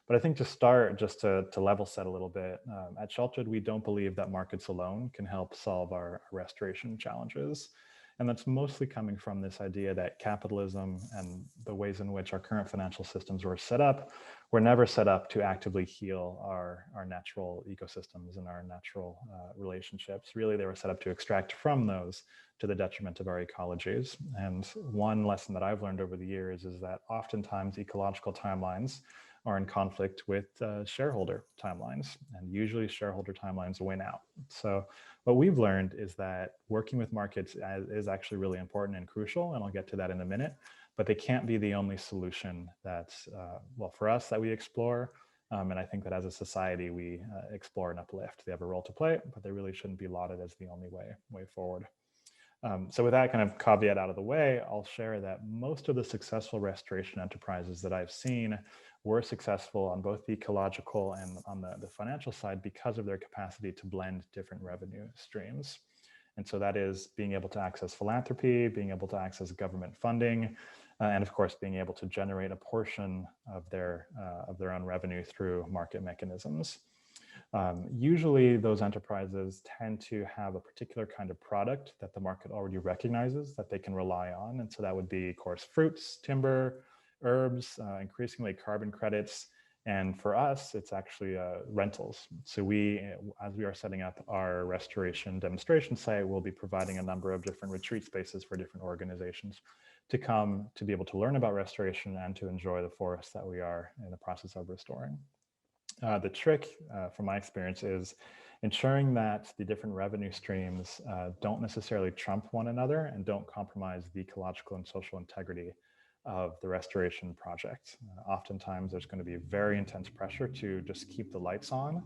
But I think to start, just to level set a little bit, at Shelterwood, we don't believe that markets alone can help solve our restoration challenges. And that's mostly coming from this idea that capitalism and the ways in which our current financial systems were never set up to actively heal our natural ecosystems and our natural relationships. Really, they were set up to extract from those to the detriment of our ecologies. And one lesson that I've learned over the years is that oftentimes ecological timelines are in conflict with shareholder timelines, and usually shareholder timelines win out. So what we've learned is that working with markets is actually really important and crucial, and I'll get to that in a minute, but they can't be the only solution that's, well, for us that we explore, and I think that as a society we explore and uplift. They have a role to play, but they really shouldn't be lauded as the only way forward. So with that kind of caveat out of the way, I'll share that most of the successful restoration enterprises that I've seen were successful on both the ecological and on the financial side because of their capacity to blend different revenue streams. And so that is being able to access philanthropy, being able to access government funding, and of course, being able to generate a portion of their own revenue through market mechanisms. Usually those enterprises tend to have a particular kind of product that the market already recognizes that they can rely on. And so that would be, of course, fruits, timber, herbs, increasingly carbon credits. And for us, it's actually rentals. So as we are setting up our restoration demonstration site, we'll be providing a number of different retreat spaces for different organizations to come to be able to learn about restoration and to enjoy the forests that we are in the process of restoring. The trick, from my experience, is ensuring that the different revenue streams don't necessarily trump one another and don't compromise the ecological and social integrity of the restoration project. Oftentimes, there's going to be very intense pressure to just keep the lights on,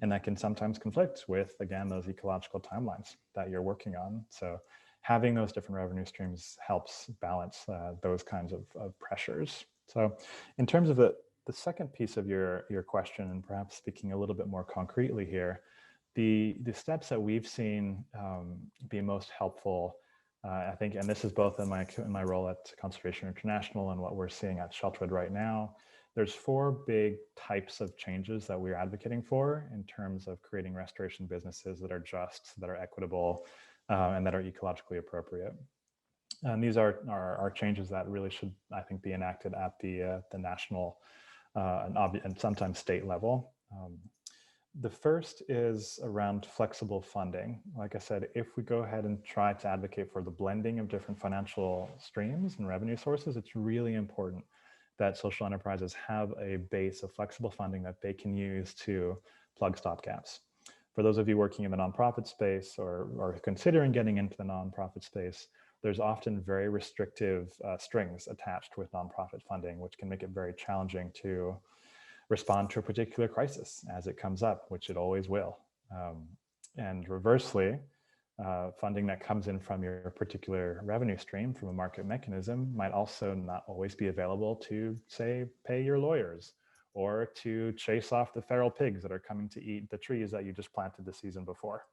and that can sometimes conflict with, again, those ecological timelines that you're working on. So having those different revenue streams helps balance those kinds of pressures. So in terms of the second piece of your question, and perhaps speaking a little bit more concretely here, the steps that we've seen be most helpful, I think, and this is both in my role at Conservation International and what we're seeing at Shelterwood right now, there's 4 big types of changes that we're advocating for in terms of creating restoration businesses that are just, that are equitable, and that are ecologically appropriate. And these are changes that really should, I think, be enacted at the national and sometimes state level. The first is around flexible funding. Like I said, if we go ahead and try to advocate for the blending of different financial streams and revenue sources, it's really important that social enterprises have a base of flexible funding that they can use to plug stopgaps. For those of you working in the nonprofit space or considering getting into the nonprofit space, there's often very restrictive strings attached with nonprofit funding, which can make it very challenging to respond to a particular crisis as it comes up, which it always will. And reversely, funding that comes in from your particular revenue stream from a market mechanism might also not always be available to, say, pay your lawyers or to chase off the feral pigs that are coming to eat the trees that you just planted the season before.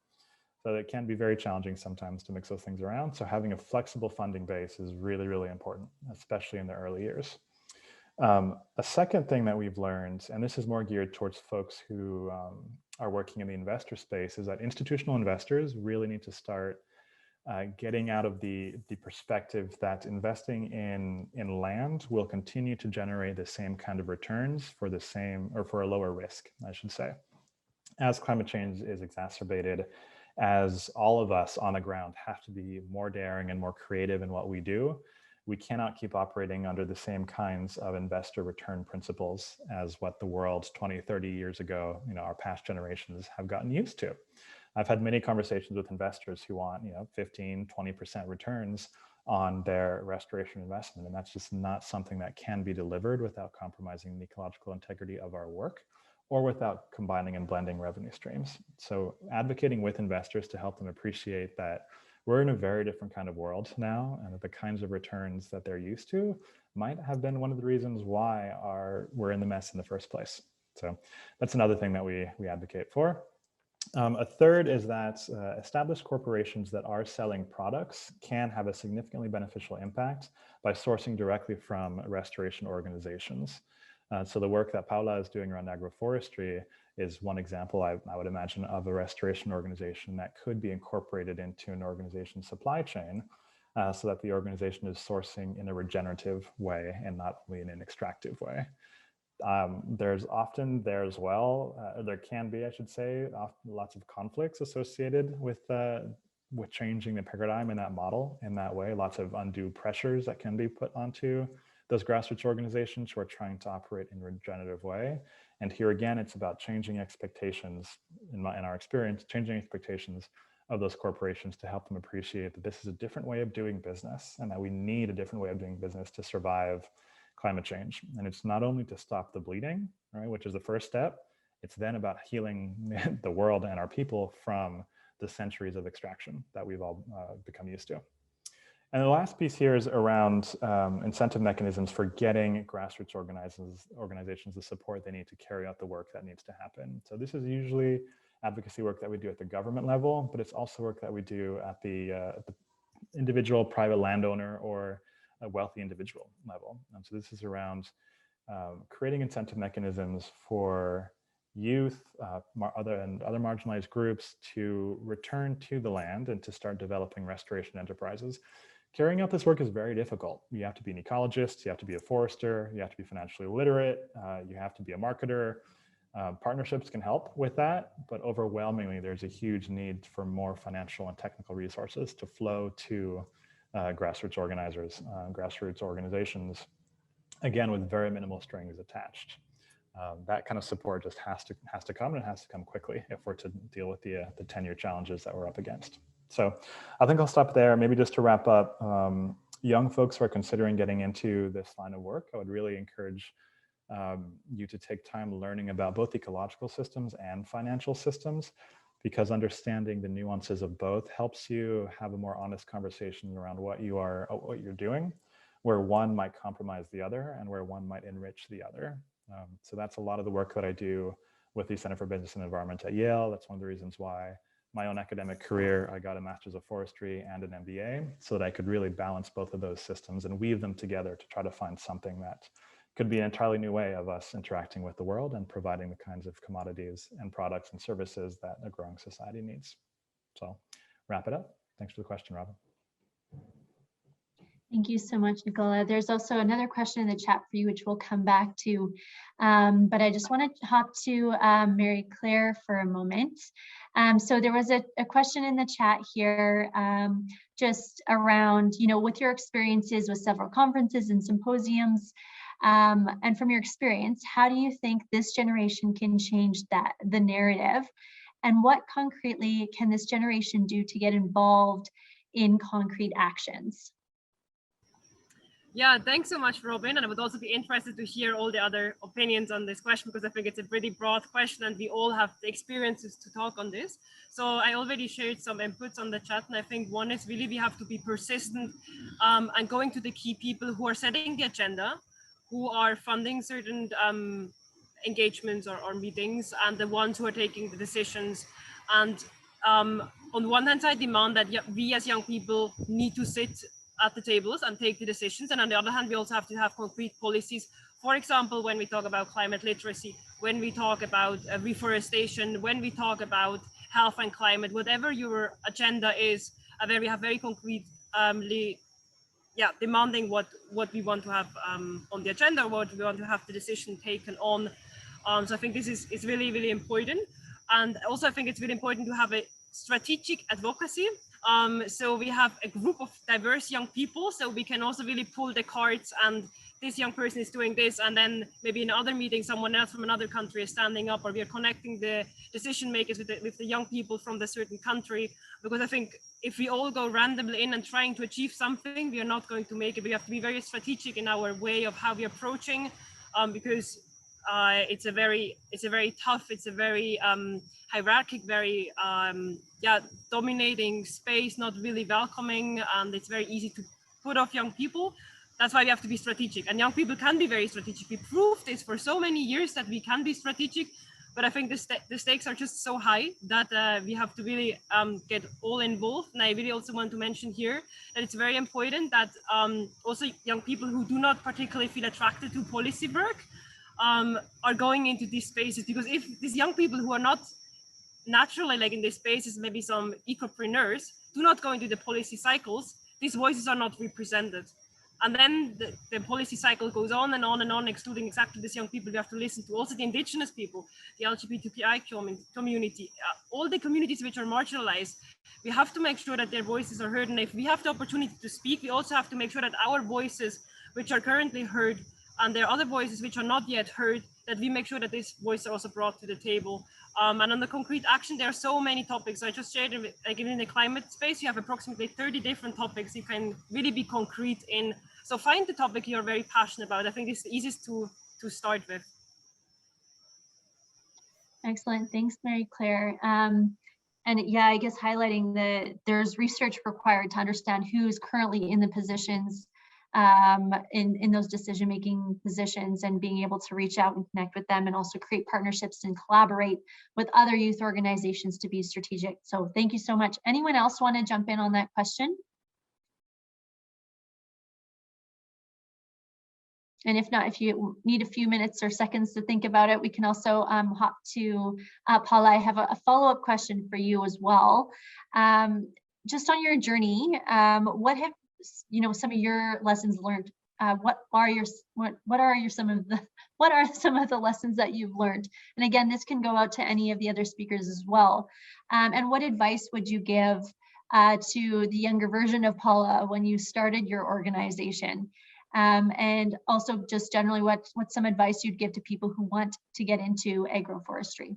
So it can be very challenging sometimes to mix those things around. So having a flexible funding base is really, really important, especially in the early years. A second thing that we've learned, and this is more geared towards folks who are working in the investor space, is that institutional investors really need to start getting out of the perspective that investing in land will continue to generate the same kind of returns for the same, or for a lower risk, I should say. As climate change is exacerbated, as all of us on the ground have to be more daring and more creative in what we do, we cannot keep operating under the same kinds of investor return principles as what the world 20, 30 years ago, our past generations have gotten used to. I've had many conversations with investors who want, 15, 20% returns on their restoration investment. And that's just not something that can be delivered without compromising the ecological integrity of our work or without combining and blending revenue streams. So advocating with investors to help them appreciate that we're in a very different kind of world now, and that the kinds of returns that they're used to might have been one of the reasons why we're in the mess in the first place. So that's another thing that we advocate for. A third is that established corporations that are selling products can have a significantly beneficial impact by sourcing directly from restoration organizations. So the work that Paula is doing around agroforestry is one example, I would imagine, of a restoration organization that could be incorporated into an organization's supply chain so that the organization is sourcing in a regenerative way and not only in an extractive way. There's often there as well, there can be, I should say, lots of conflicts associated with changing the paradigm in that model in that way, lots of undue pressures that can be put onto those grassroots organizations who are trying to operate in a regenerative way. And here again, it's about changing expectations, in our experience, changing expectations of those corporations to help them appreciate that this is a different way of doing business and that we need a different way of doing business to survive climate change. And it's not only to stop the bleeding, right, which is the first step, it's then about healing the world and our people from the centuries of extraction that we've all become used to. And the last piece here is around incentive mechanisms for getting grassroots organizations the support they need to carry out the work that needs to happen. So this is usually advocacy work that we do at the government level, but it's also work that we do at the individual private landowner or a wealthy individual level. And so this is around creating incentive mechanisms for youth, other marginalized groups to return to the land and to start developing restoration enterprises. Carrying out this work is very difficult. You have to be an ecologist, you have to be a forester, you have to be financially literate, you have to be a marketer. Partnerships can help with that, but overwhelmingly, there's a huge need for more financial and technical resources to flow to grassroots organizers, grassroots organizations, again, with very minimal strings attached. That kind of support just has to come, and it has to come quickly if we're to deal with the 10-year challenges that we're up against. So I think I'll stop there. Maybe just to wrap up, young folks who are considering getting into this line of work, I would really encourage you to take time learning about both ecological systems and financial systems, because understanding the nuances of both helps you have a more honest conversation around what you're doing, where one might compromise the other and where one might enrich the other. So that's a lot of the work that I do with the Center for Business and Environment at Yale. That's one of the reasons why my own academic career, I got a master's of forestry and an MBA, so that I could really balance both of those systems and weave them together to try to find something that could be an entirely new way of us interacting with the world and providing the kinds of commodities and products and services that a growing society needs. So wrap it up. Thanks for the question, Robin. Thank you so much, Nicola. There's also another question in the chat for you, which we'll come back to. But I just want to hop to Mary Claire for a moment. So there was a question in the chat here just around, with your experiences with several conferences and symposiums, and from your experience, how do you think this generation can change the narrative? And what concretely can this generation do to get involved in concrete actions? Yeah, thanks so much, Robin. And I would also be interested to hear all the other opinions on this question, because I think it's a pretty broad question and we all have the experiences to talk on this. So I already shared some inputs on the chat, and I think one is really we have to be persistent and going to the key people who are setting the agenda, who are funding certain engagements or meetings, and the ones who are taking the decisions. And on the one hand side, demand that we as young people need to sit at the tables and take the decisions. And on the other hand, we also have to have concrete policies. For example, when we talk about climate literacy, when we talk about reforestation, when we talk about health and climate, whatever your agenda is, we have very concrete demanding what we want to have on the agenda, what we want to have the decision taken on. So I think this is really, really important. And also I think it's really important to have a strategic advocacy. So we have a group of diverse young people, so we can also really pull the cards, and this young person is doing this, and then maybe in another meeting someone else from another country is standing up, or we are connecting the decision makers with the young people from the certain country. Because I think if we all go randomly in and trying to achieve something, we are not going to make it. We have to be very strategic in our way of how we're approaching, because it's a very tough, it's a very hierarchic, very dominating space, not really welcoming, and it's very easy to put off young people. That's why we have to be strategic, and young people can be very strategic. We proved this for so many years that we can be strategic, but I think the stakes are just so high that we have to really get all involved. And I really also want to mention here that it's very important that also young people who do not particularly feel attracted to policy work are going into these spaces, because if these young people who are not naturally like in these spaces, maybe some ecopreneurs, do not go into the policy cycles, these voices are not represented. And then the policy cycle goes on and on and on, excluding exactly these young people. We have to listen to also the indigenous people, the LGBTQI community, all the communities which are marginalized. We have to make sure that their voices are heard. And if we have the opportunity to speak, we also have to make sure that our voices, which are currently heard, and there are other voices which are not yet heard, that we make sure that these voices are also brought to the table. And on the concrete action, there are so many topics. I just shared, like in the climate space, you have approximately 30 different topics you can really be concrete in. So find the topic you're very passionate about. I think it's the easiest to start with. Excellent, thanks, Mary Claire. And yeah, I guess highlighting that there's research required to understand who's currently in the positions, in those decision-making positions, and being able to reach out and connect with them, and also create partnerships and collaborate with other youth organizations to be strategic. So thank you so much. Anyone else want to jump in on that question? And if not, if you need a few minutes or seconds to think about it, we can also hop to Paula. I have a follow-up question for you as well. Just on your journey, what have some of your lessons learned? What are some of the lessons that you've learned? And again, this can go out to any of the other speakers as well. And what advice would you give to the younger version of Paula when you started your organization? And also just generally what's some advice you'd give to people who want to get into agroforestry?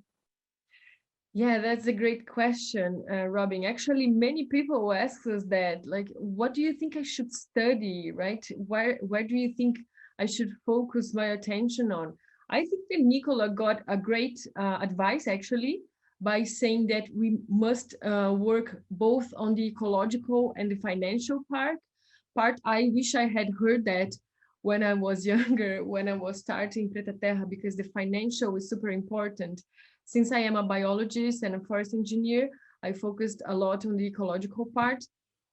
Yeah, that's a great question, Robin. Actually, many people ask us that, like, what do you think I should study, right? Where do you think I should focus my attention on? I think that Nicola got a great advice, actually, by saying that we must work both on the ecological and the financial part. I wish I had heard that when I was younger, when I was starting Preta Terra, because the financial is super important. Since I am a biologist and a forest engineer, I focused a lot on the ecological part,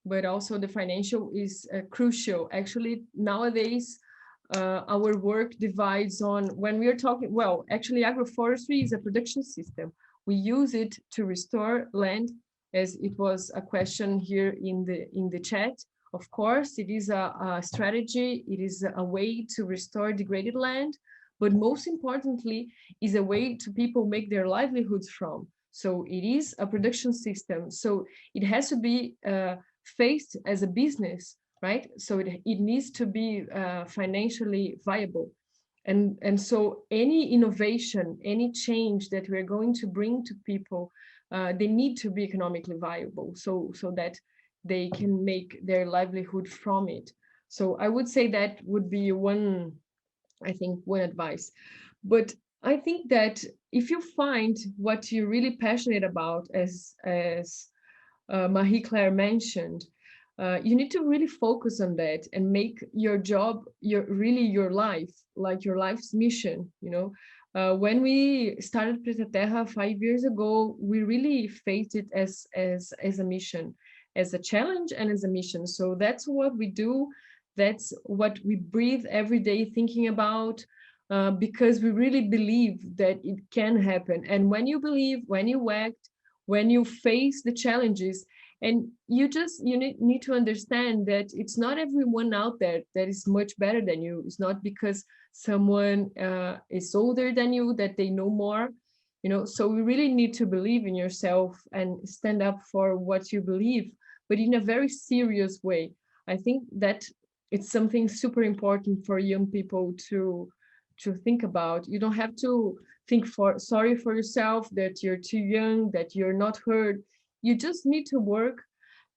but also the financial is crucial. Actually, nowadays, our work divides on, when we are talking, well, actually agroforestry is a production system. We use it to restore land, as it was a question here in the chat. Of course, it is a strategy, it is a way to restore degraded land, but most importantly, is a way to people make their livelihoods from. So it is a production system. So it has to be faced as a business, right? So it needs to be financially viable. And so any innovation, any change that we're going to bring to people, they need to be economically viable so that they can make their livelihood from it. So I would say that would be one advice. But I think that if you find what you're really passionate about, as Marie-Claire mentioned, you need to really focus on that and make your job your life, like your life's mission. When we started Preta Terra 5 years ago, we really faced it as a mission, as a challenge and as a mission. So that's what we do. That's what we breathe every day thinking about, because we really believe that it can happen. And when you believe, when you act, when you face the challenges, and you need to understand that it's not everyone out there that is much better than you. It's not because someone is older than you that they know more. So we really need to believe in yourself and stand up for what you believe, but in a very serious way. I think that it's something super important for young people to think about. You don't have to think sorry for yourself that you're too young, that you're not heard. You just need to work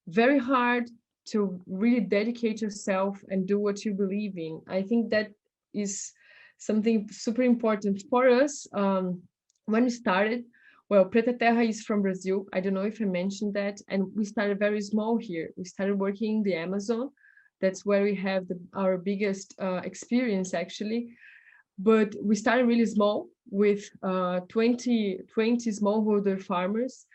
very hard to really dedicate yourself and do what you believe in. I think that is something super important for us. When we started, well, Preta Terra is from Brazil. I don't know if I mentioned that. And we started very small here. We started working in the Amazon. That's where we have our biggest experience, actually. But we started really small with 20 smallholder farmers,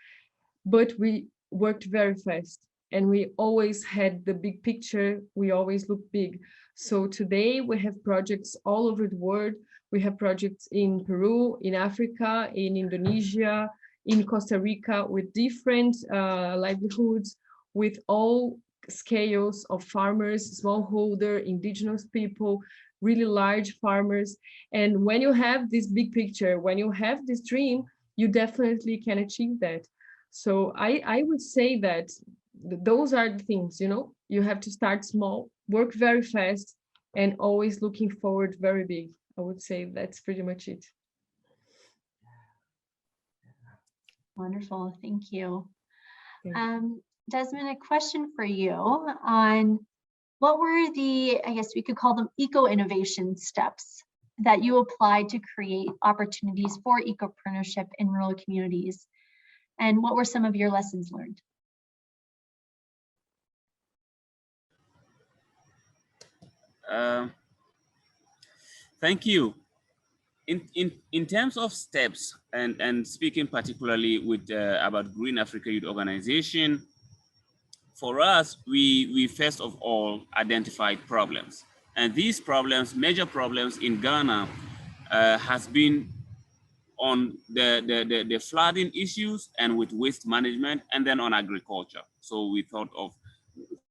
but we worked very fast and we always had the big picture. We always look big. So today we have projects all over the world. We have projects in Peru, in Africa, in Indonesia, in Costa Rica, with different livelihoods, with all scales of farmers, smallholder, indigenous people, really large farmers. And when you have this big picture, when you have this dream, you definitely can achieve that. So I would say that those are the things, you have to start small, work very fast, and always looking forward very big. I would say that's pretty much it. Wonderful, thank you. Thank you. Desmond, a question for you on what were the, I guess we could call them eco-innovation steps that you applied to create opportunities for ecopreneurship in rural communities? And what were some of your lessons learned? Thank you. In terms of steps, and speaking particularly with about Green Africa Youth Organization, for us, we first of all identified problems. And these problems, major problems in Ghana, has been on the flooding issues and with waste management, and then on agriculture. So we thought of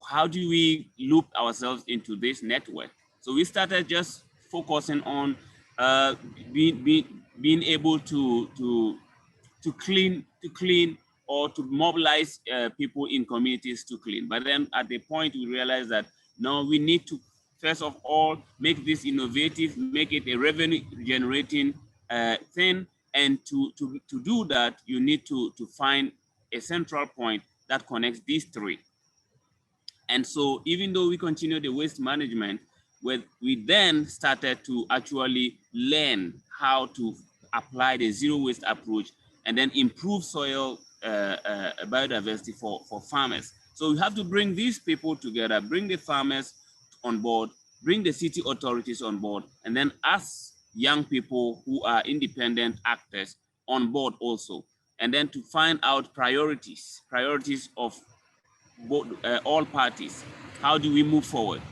how do we loop ourselves into this network? So we started just focusing on being able to clean or to mobilize people in communities to clean. But then at the point we realized that no, we need to first of all make this innovative, make it a revenue generating thing. And to do that, you need to find a central point that connects these three. And so even though we continue the waste management, we then started to actually learn how to apply the zero waste approach and then improve soil biodiversity for farmers. So we have to bring these people together, bring the farmers on board, bring the city authorities on board, and then us young people who are independent actors on board also, and then to find out priorities of both, all parties. How do we move forward?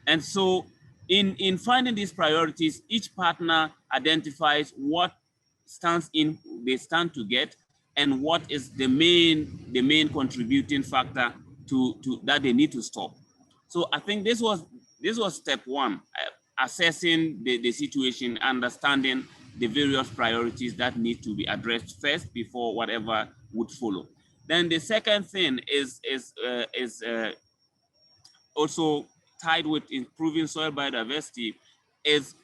And so in finding these priorities, each partner identifies what they stand to get and what is the main contributing factor to that they need to stop. So I think this was step one, assessing the situation, understanding the various priorities that need to be addressed first before whatever would follow. Then the second thing is also tied with improving soil biodiversity is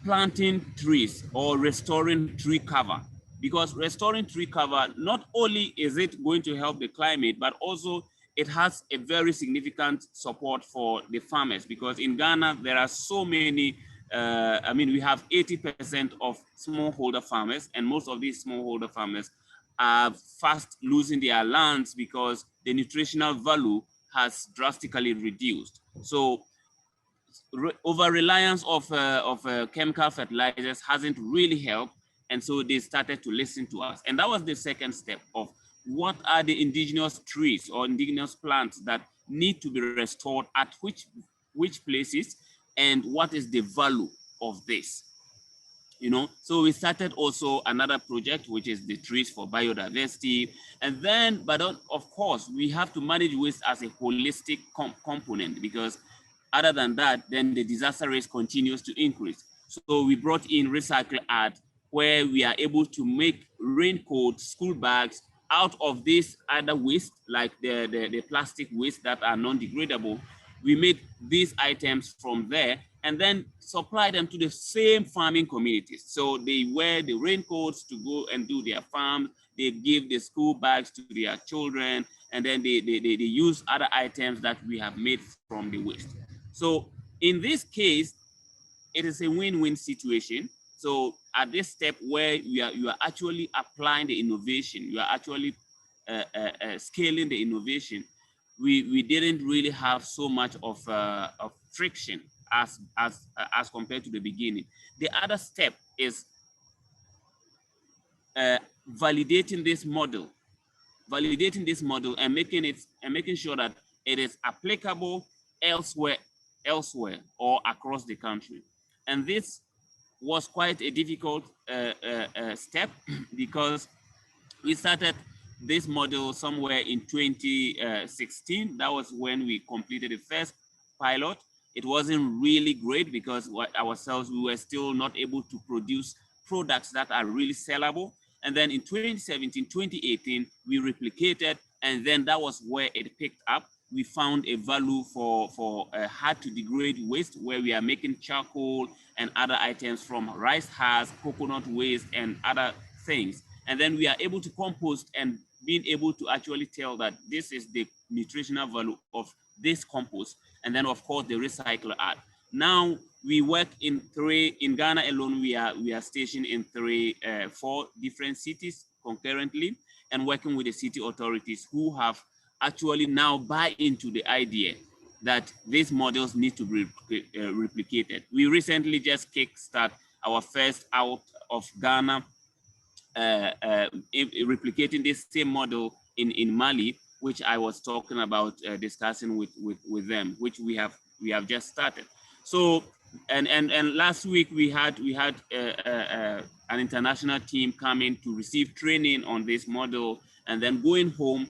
planting trees or restoring tree cover. Because restoring tree cover, not only is it going to help the climate, but also it has a very significant support for the farmers. Because in Ghana, there are so many, we have 80% of smallholder farmers, and most of these smallholder farmers are fast losing their lands because the nutritional value has drastically reduced. So over reliance of chemical fertilizers hasn't really helped, and so they started to listen to us. And that was the second step of what are the indigenous trees or indigenous plants that need to be restored at which places, and what is the value of this. So we started also another project, which is the trees for biodiversity. And then, but of course, we have to manage waste as a holistic component, because other than that, then the disaster risk continues to increase. So we brought in Recycle Art, where we are able to make raincoats, school bags out of this other waste, like the plastic waste that are non-degradable. We make these items from there and then supply them to the same farming communities. So they wear the raincoats to go and do their farms. They give the school bags to their children, and then they use other items that we have made from the waste. So in this case, it is a win-win situation. So at this step where you are actually applying the innovation, you are actually scaling the innovation, we didn't really have so much of friction as compared to the beginning. The other step is validating this model and making sure that it is applicable elsewhere or across the country. And this was quite a difficult step, because we started this model somewhere in 2016. That was when we completed the first pilot. It wasn't really great because we were still not able to produce products that are really sellable. And then in 2017, 2018, we replicated, and then that was where it picked up. We found a value for hard to degrade waste, where we are making charcoal and other items from rice husks, coconut waste, and other things. And then we are able to compost and being able to actually tell that this is the nutritional value of this compost. And then of course the Recycle Art. Now we work in Ghana alone, we are stationed in 4 different cities concurrently, and working with the city authorities who have actually now buy into the idea that these models need to be replicated. We recently just kickstart our first out of Ghana, replicating this same model in Mali, which I was talking about discussing with them, which we have just started. So, and last week we had an international team coming to receive training on this model, and then going home,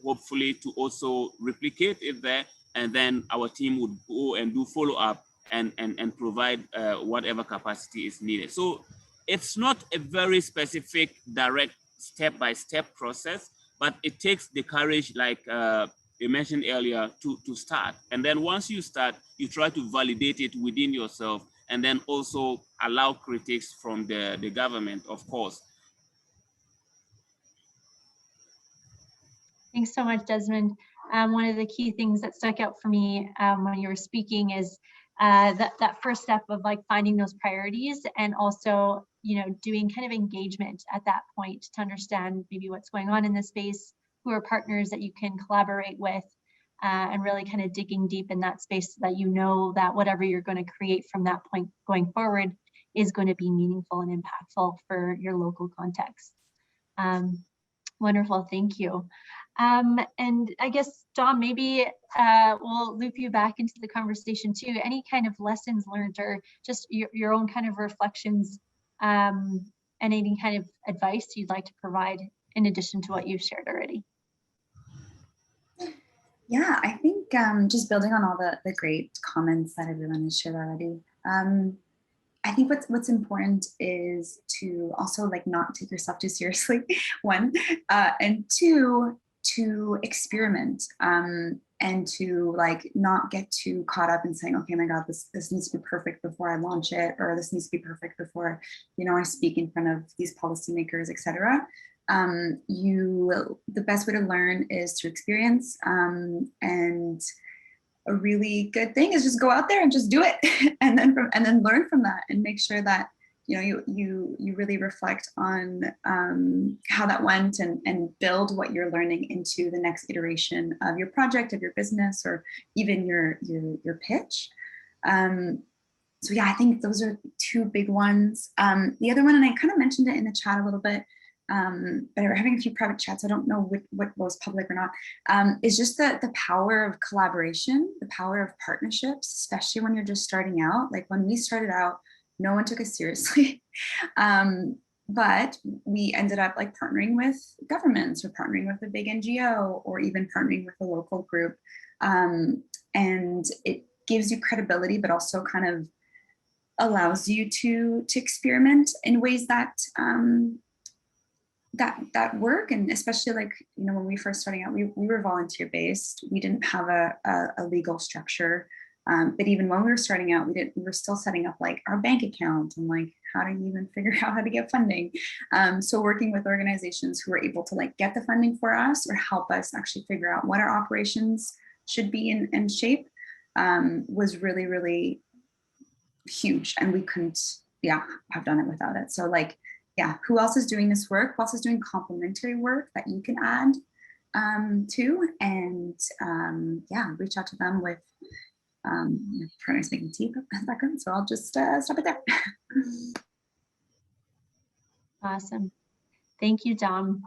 hopefully to also replicate it there, and then our team would go and do follow up and provide whatever capacity is needed. So it's not a very specific, direct, step-by-step process, but it takes the courage, like you mentioned earlier, to start. And then once you start, you try to validate it within yourself, and then also allow critics from the government, of course. Thanks so much, Desmond. One of the key things that stuck out for me when you were speaking is that first step of like finding those priorities, and also, you know, doing kind of engagement at that point to understand maybe what's going on in the space, who are partners that you can collaborate with, and really kind of digging deep in that space so that you know that whatever you're going to create from that point going forward is going to be meaningful and impactful for your local context. Wonderful, thank you. And I guess, Dom, maybe we'll loop you back into the conversation too. Any kind of lessons learned, or just your own kind of reflections, and any kind of advice you'd like to provide in addition to what you've shared already? Yeah, I think just building on all the great comments that everyone has shared already. I think what's important is to also like not take yourself too seriously, one, and two, to experiment, and to like not get too caught up in saying, okay, my God, this needs to be perfect before I launch it, or this needs to be perfect before, you know, I speak in front of these policymakers, etc. The best way to learn is to experience, and a really good thing is just go out there and just do it, and then learn from that, and make sure that, you know, you really reflect on how that went, and build what you're learning into the next iteration of your project, of your business, or even your pitch. So yeah, I think those are two big ones. The other one, and I kind of mentioned it in the chat a little bit, but we're having a few private chats, I don't know what was public or not, is just the power of collaboration, the power of partnerships, especially when you're just starting out. Like when we started out, no one took us seriously, but we ended up like partnering with governments, or partnering with a big NGO, or even partnering with a local group. And it gives you credibility, but also kind of allows you to experiment in ways that that work. And especially, like, you know, when we first starting out, we were volunteer based. We didn't have a legal structure. But even when we were starting out, we were still setting up like our bank account, and like, how do you even figure out how to get funding? So working with organizations who were able to like get the funding for us, or help us actually figure out what our operations should be in shape, was really, really huge. And we couldn't, have done it without it. So like, yeah, who else is doing this work? Who else is doing complementary work that you can add to? And reach out to them with partners making tea background. So I'll just stop it there. Awesome. Thank you, Dom.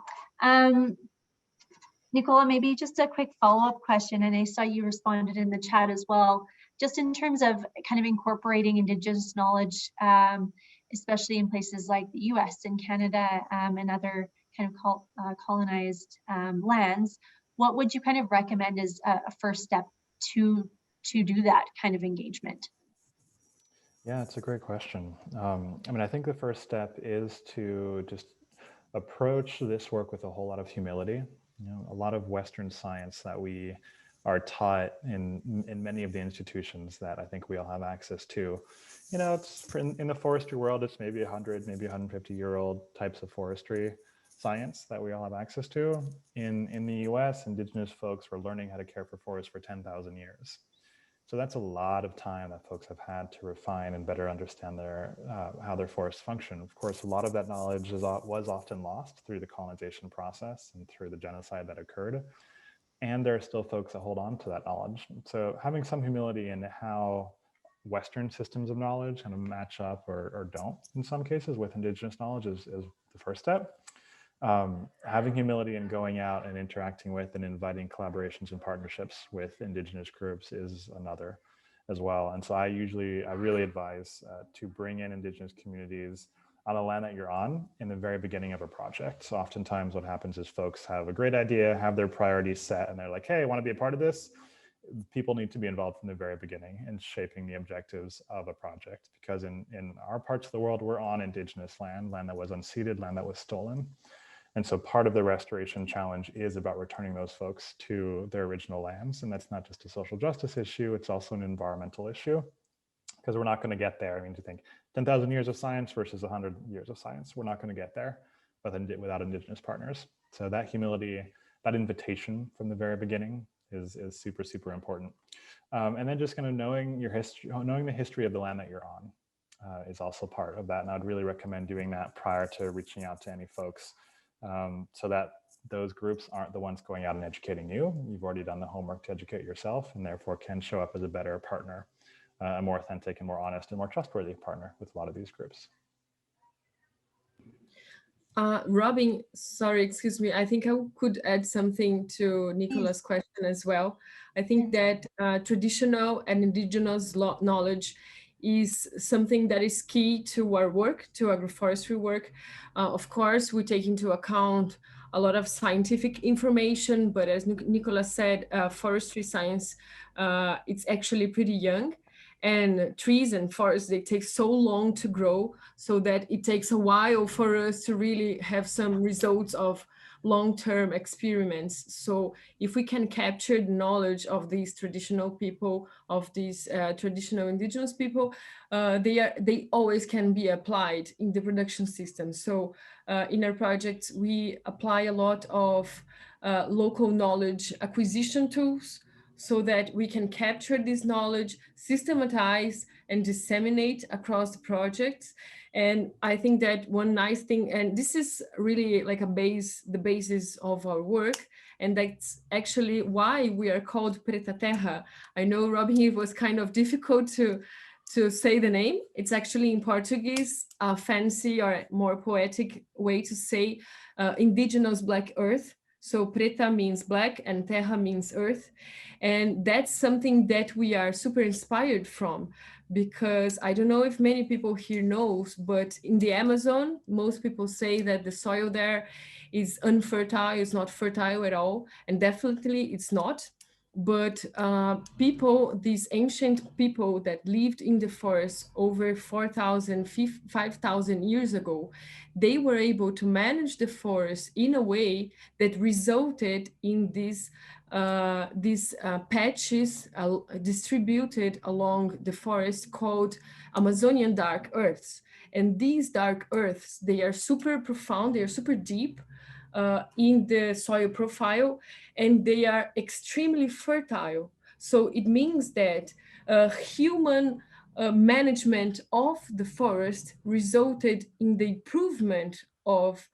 Nicola, maybe just a quick follow-up question, and I saw you responded in the chat as well, just in terms of kind of incorporating Indigenous knowledge, especially in places like the US and Canada, and other kind of colonized lands. What would you kind of recommend as a first step to do that kind of engagement? Yeah, it's a great question. I mean, I think the first step is to just approach this work with a whole lot of humility. You know, a lot of Western science that we are taught in many of the institutions that I think we all have access to. You know, it's in the forestry world, it's maybe 100, maybe 150-year-old types of forestry science that we all have access to. In the US, Indigenous folks were learning how to care for forests for 10,000 years. So that's a lot of time that folks have had to refine and better understand how their forests function. Of course, a lot of that knowledge was often lost through the colonization process and through the genocide that occurred. And there are still folks that hold on to that knowledge. So having some humility in how Western systems of knowledge kind of match up or don't in some cases with Indigenous knowledge is the first step. Having humility in going out and interacting with and inviting collaborations and partnerships with Indigenous groups is another. as well. And so I really advise to bring in Indigenous communities on the land that you're on in the very beginning of a project. So oftentimes what happens is folks have a great idea, have their priorities set, and they're like, hey, I want to be a part of this. People need to be involved from the very beginning in shaping the objectives of a project, because in our parts of the world, we're on Indigenous land that was unceded, land that was stolen. And so part of the restoration challenge is about returning those folks to their original lands. And that's not just a social justice issue, it's also an environmental issue, because we're not going to get there. I mean, to think 10,000 years of science versus 100 years of science, we're not going to get there without Indigenous partners. So that humility, that invitation from the very beginning is super, super important. And then just kind of knowing your history, knowing the history of the land that you're on is also part of that. And I'd really recommend doing that prior to reaching out to any folks, so that those groups aren't the ones going out and educating you. You've already done the homework to educate yourself, and therefore can show up as a better partner, a more authentic and more honest and more trustworthy partner with a lot of these groups. Robin, sorry, excuse me. I think I could add something to Nicola's question as well. I think that traditional and indigenous knowledge is something that is key to our work, to agroforestry work. Of course, we take into account a lot of scientific information, but as Nicola said, forestry science, it's actually pretty young. And trees and forests, they take so long to grow, so that it takes a while for us to really have some results of long-term experiments. So if we can capture the knowledge of these traditional people, of these traditional indigenous people, they always can be applied in the production system. So in our projects, we apply a lot of local knowledge acquisition tools, so that we can capture this knowledge, systematize and disseminate across the projects. And I think that one nice thing, and this is really like the basis of our work, and that's actually why we are called Preta Terra. I know, Robin, it was kind of difficult to say the name. It's actually in Portuguese, a fancy or more poetic way to say indigenous black earth. So preta means black and terra means earth. And that's something that we are super inspired from, because I don't know if many people here knows, but in the Amazon, most people say that the soil there is unfertile, it's not fertile at all. And definitely it's not. But these ancient people that lived in the forest over 4,000, 5,000 years ago, they were able to manage the forest in a way that resulted in these patches distributed along the forest called Amazonian dark earths. And these dark earths, they are super profound, they are super deep in the soil profile, and they are extremely fertile. So it means that human management of the forest resulted in the improvement of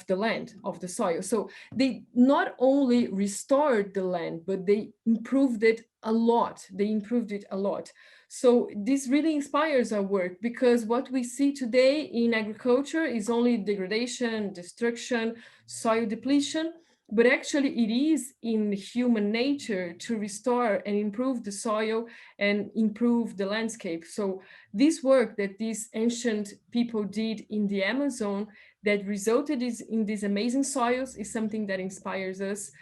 the land, of the soil. So they not only restored the land, but they improved it a lot. So this really inspires our work, because what we see today in agriculture is only degradation, destruction, soil depletion, but actually it is in human nature to restore and improve the soil and improve the landscape. So this work that these ancient people did in the Amazon that resulted in these amazing soils is something that inspires us,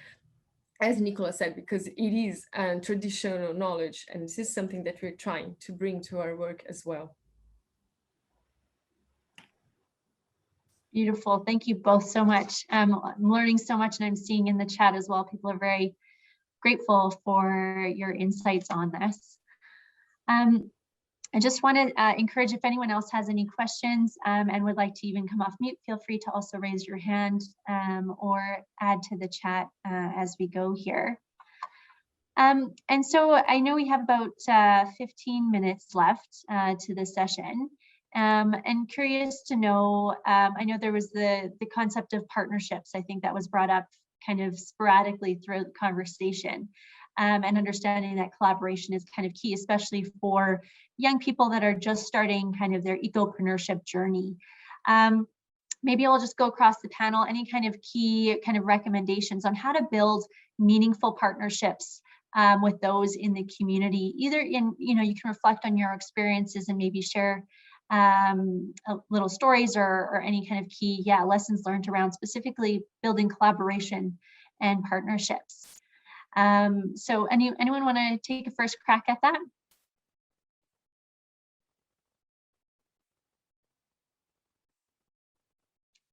as Nicola said, because it is traditional knowledge, and this is something that we're trying to bring to our work as well. Beautiful. Thank you both so much. I'm learning so much, and I'm seeing in the chat as well, people are very grateful for your insights on this. I just want to encourage, if anyone else has any questions and would like to even come off mute, feel free to also raise your hand or add to the chat as we go here. And so I know we have about 15 minutes left to the session. And curious to know, I know there was the concept of partnerships. I think that was brought up kind of sporadically throughout the conversation, and understanding that collaboration is kind of key, especially for young people that are just starting kind of their ecopreneurship journey. Maybe I'll just go across the panel, any kind of key kind of recommendations on how to build meaningful partnerships with those in the community, either in, you can reflect on your experiences and maybe share little stories or any kind of key, lessons learned around specifically building collaboration and partnerships. So anyone want to take a first crack at that?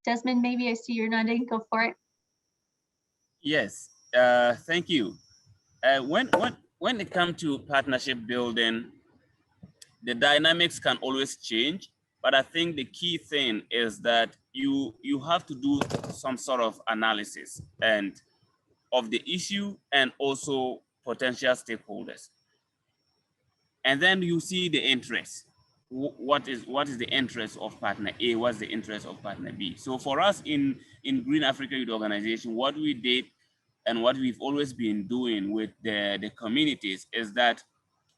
Desmond, maybe I see you're nodding, go for it. Yes, thank you. When it comes to partnership building, the dynamics can always change, but I think the key thing is that you have to do some sort of analysis and of the issue and also potential stakeholders. And then you see the interest. What is the interest of partner A? What's the interest of partner B? So for us in Green Africa Youth Organization, what we did and what we've always been doing with the communities is that,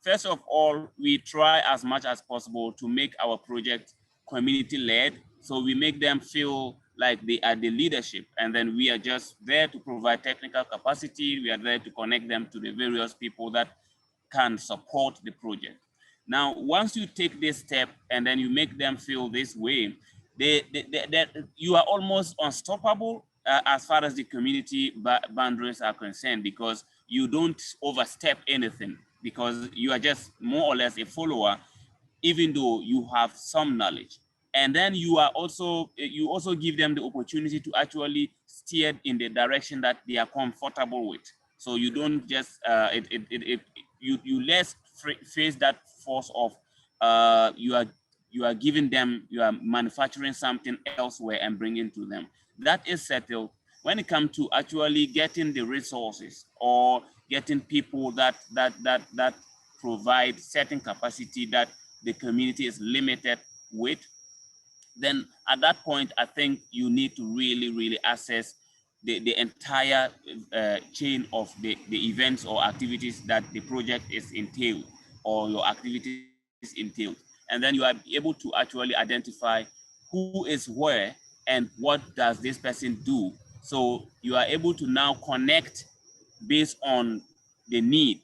first of all, we try as much as possible to make our project community-led. So we make them feel like they are the leadership, and then we are just there to provide technical capacity. We are there to connect them to the various people that can support the project. Now, once you take this step and then you make them feel this way, you are almost unstoppable as far as the community boundaries are concerned, because you don't overstep anything, because you are just more or less a follower, even though you have some knowledge. And then you also give them the opportunity to actually steer in the direction that they are comfortable with. So you don't just you less face that force of you are giving them, you are manufacturing something elsewhere and bringing to them. That is settled. When it comes to actually getting the resources or getting people that provide certain capacity that the community is limited with, then at that point, I think you need to really assess the entire chain of the events or activities that the project is entailed, or your activities entailed. And then you are able to actually identify who is where and what does this person do. So you are able to now connect based on the need.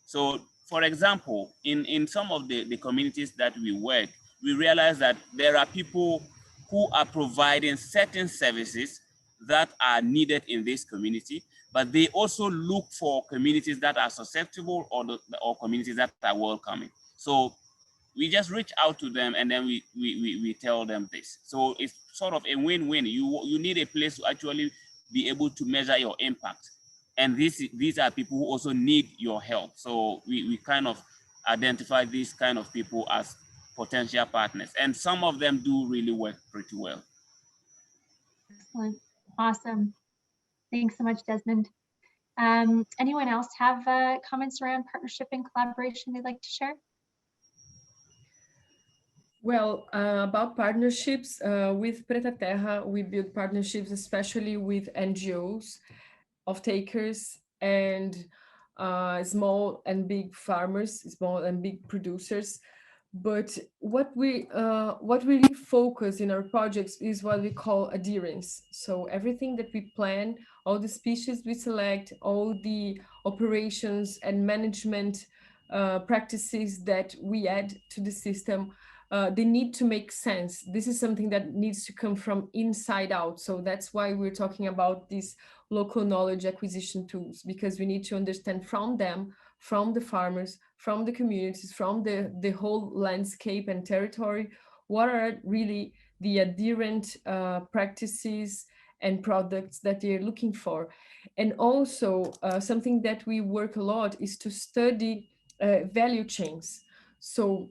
So for example, in some of the communities that we work, we realize that there are people who are providing certain services that are needed in this community, but they also look for communities that are susceptible or communities that are welcoming. So we just reach out to them and then we tell them this. So it's sort of a win-win. You need a place to actually be able to measure your impact. And these are people who also need your help. So we kind of identify these kind of people as potential partners. And some of them do really work pretty well. Excellent. Awesome. Thanks so much, Desmond. Anyone else have comments around partnership and collaboration they'd like to share? Well, about partnerships, with Preta Terra, we build partnerships, especially with NGOs, off-takers, and small and big farmers, small and big producers. But what we really focus in our projects is what we call adherence. So everything that we plan, all the species we select, all the operations and management practices that we add to the system, they need to make sense. This is something that needs to come from inside out. So that's why we're talking about these local knowledge acquisition tools, because we need to understand from them, from the farmers, from the communities, from the whole landscape and territory, what are really the adherent practices and products that they're looking for. And also something that we work a lot is to study value chains. So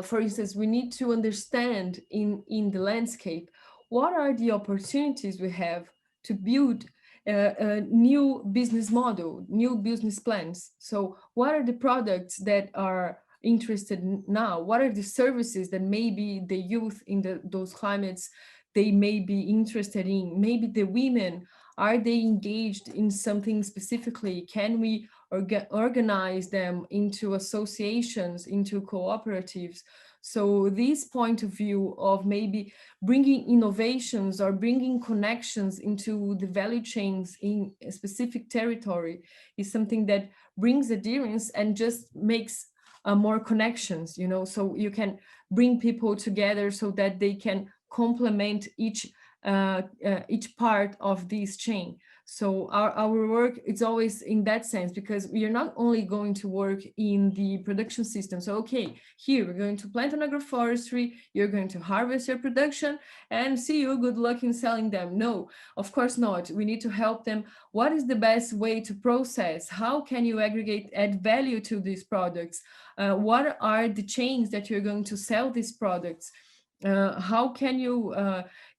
for instance, we need to understand in the landscape, what are the opportunities we have to build a new business model, new business plans. So what are the products that are interested in now? What are the services that maybe the youth in those climates, they may be interested in? Maybe the women, are they engaged in something specifically? Can we organize them into associations, into cooperatives? So this point of view of maybe bringing innovations or bringing connections into the value chains in a specific territory is something that brings adherence and just makes more connections, you know, so you can bring people together so that they can complement each part of this chain. So our work is always in that sense, because we are not only going to work in the production system. So, okay, here we're going to plant an agroforestry, you're going to harvest your production and see you, good luck in selling them. No, of course not. We need to help them. What is the best way to process? How can you aggregate, add value to these products? What are the chains that you're going to sell these products? How can you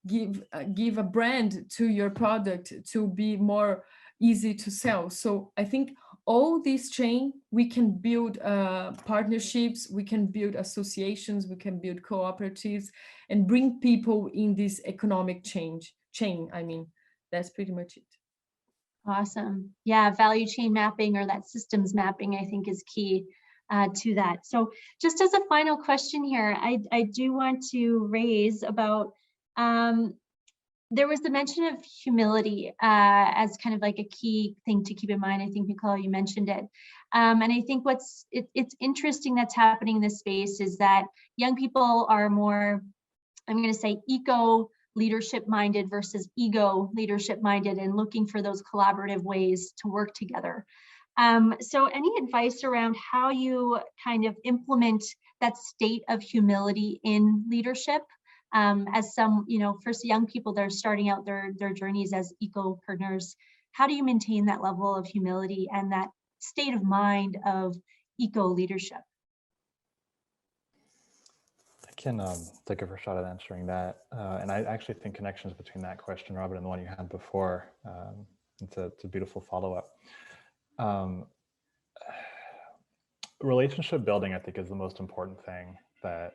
give a brand to your product to be more easy to sell? So I think all this chain, we can build partnerships, we can build associations, we can build cooperatives and bring people in this economic chain. I mean, that's pretty much it. Awesome. Yeah, value chain mapping, or that systems mapping, I think is key to that. So just as a final question here, I do want to raise about, there was the mention of humility as kind of like a key thing to keep in mind. I think, Nicole, you mentioned it. And I think it's interesting that's happening in this space is that young people are more, I'm going to say, eco leadership minded versus ego leadership minded, and looking for those collaborative ways to work together. So any advice around how you kind of implement that state of humility in leadership? As some, you know, first young people that are starting out their journeys as ecopreneurs, how do you maintain that level of humility and that state of mind of eco leadership? I can take a first shot at answering that. And I actually think connections between that question, Robert, and the one you had before, it's a beautiful follow-up. Relationship building, I think, is the most important thing that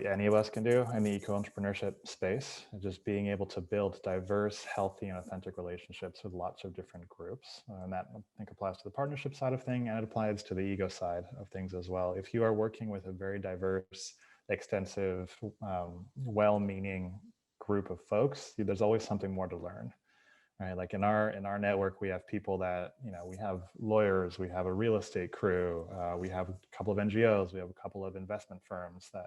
any of us can do in the eco-entrepreneurship space. Just being able to build diverse, healthy, and authentic relationships with lots of different groups. And that, I think, applies to the partnership side of things, and it applies to the ego side of things as well. If you are working with a very diverse, extensive, well-meaning group of folks, there's always something more to learn. Right? Like in our network, we have people that, you know, we have lawyers, we have a real estate crew, we have a couple of NGOs, we have a couple of investment firms that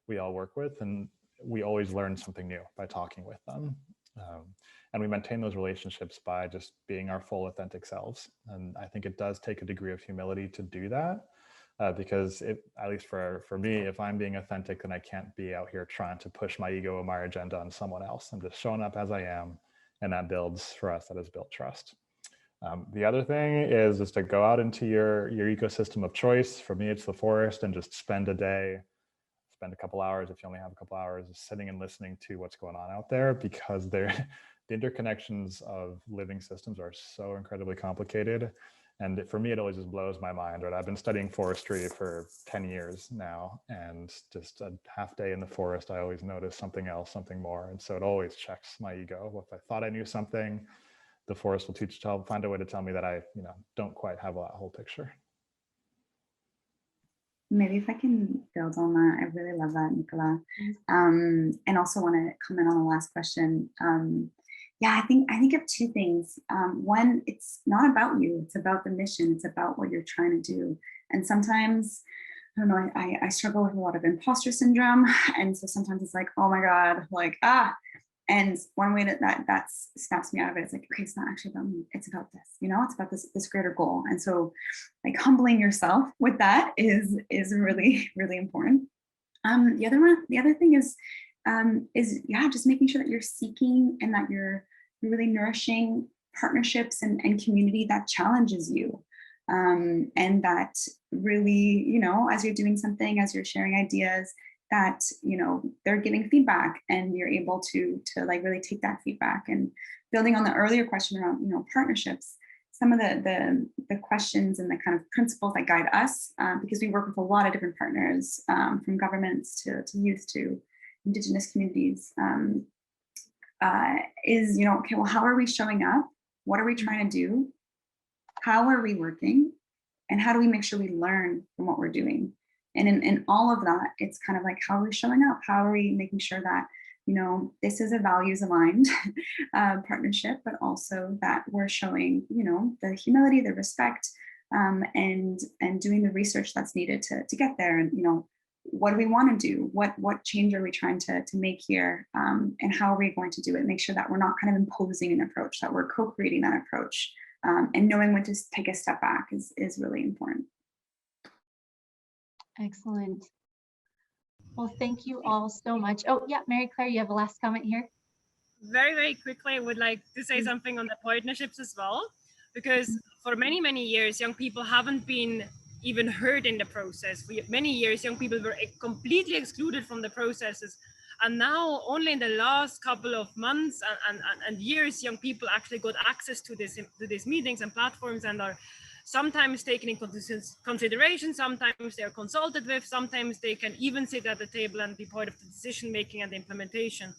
we all work with, and we always learn something new by talking with them. And we maintain those relationships by just being our full authentic selves. And I think it does take a degree of humility to do that, because at least for me, if I'm being authentic, then I can't be out here trying to push my ego or my agenda on someone else. I'm just showing up as I am. And that builds, for us, that has built trust. The other thing is just to go out into your ecosystem of choice. For me, it's the forest, and just spend a day, spend a couple hours, if you only have a couple hours, just sitting and listening to what's going on out there, because the interconnections of living systems are so incredibly complicated. And for me, it always just blows my mind, right? I've been studying forestry for 10 years now, and just a half day in the forest, I always notice something else, something more. And so it always checks my ego. If I thought I knew something, the forest will find a way to tell me that I, don't quite have a whole picture. Maybe if I can build on that, I really love that, Nicola. And also want to comment on the last question. Yeah, I think of two things. One, it's not about you, it's about the mission, it's about what you're trying to do. And sometimes, I don't know, I struggle with a lot of imposter syndrome. And so sometimes it's like, oh my God, like, and one way that snaps me out of it is like, okay, it's not actually about me, it's about this, it's about this greater goal. And so like humbling yourself with that is really, really important. The other thing is just making sure that you're seeking and that you're really nourishing partnerships and community that challenges you. And that really, as you're doing something, as you're sharing ideas, that, they're giving feedback and you're able to like really take that feedback. And building on the earlier question around, partnerships, some of the questions and the kind of principles that guide us, because we work with a lot of different partners, from governments to youth to Indigenous communities, is, okay, well, how are we showing up? What are we trying to do? How are we working? And how do we make sure we learn from what we're doing? And in all of that, it's kind of like, how are we showing up? How are we making sure that, you know, this is a values aligned partnership, but also that we're showing, you know, the humility, the respect, and doing the research that's needed to get there. And, you know, what do we want to do? What change are we trying to make here? And how are we going to do it? Make sure that we're not kind of imposing an approach, that we're co-creating that approach, and knowing when to take a step back is really important. Excellent. Well, thank you all so much. Oh, yeah, Mary Claire, you have a last comment here. Very, very quickly, I would like to say something on the partnerships as well, because for many, many years, young people haven't been even heard in the process. For many years, young people were completely excluded from the processes. And now, only in the last couple of months and years, young people actually got access to these meetings and platforms, and are sometimes taken in consideration, sometimes they are consulted with, sometimes they can even sit at the table and be part of the decision making and the implementation.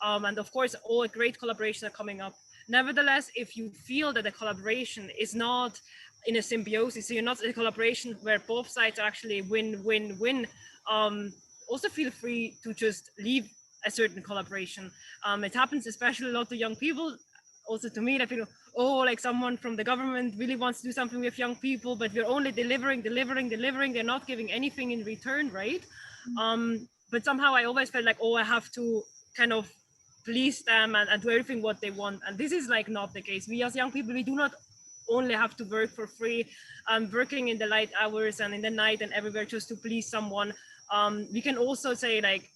And of course, all great collaborations are coming up. Nevertheless, if you feel that the collaboration is not in a symbiosis, so you're not in a collaboration where both sides are actually win-win-win, also feel free to just leave a certain collaboration. It happens especially a lot to young people, also to me, that people, oh, like someone from the government really wants to do something with young people, but we're only delivering, they're not giving anything in return, right? But somehow I always felt like, oh, I have to kind of please them and do everything what they want. And this is like not the case. We as young people, we do not only have to work for free, working in the light hours and in the night and everywhere just to please someone. We can also say like,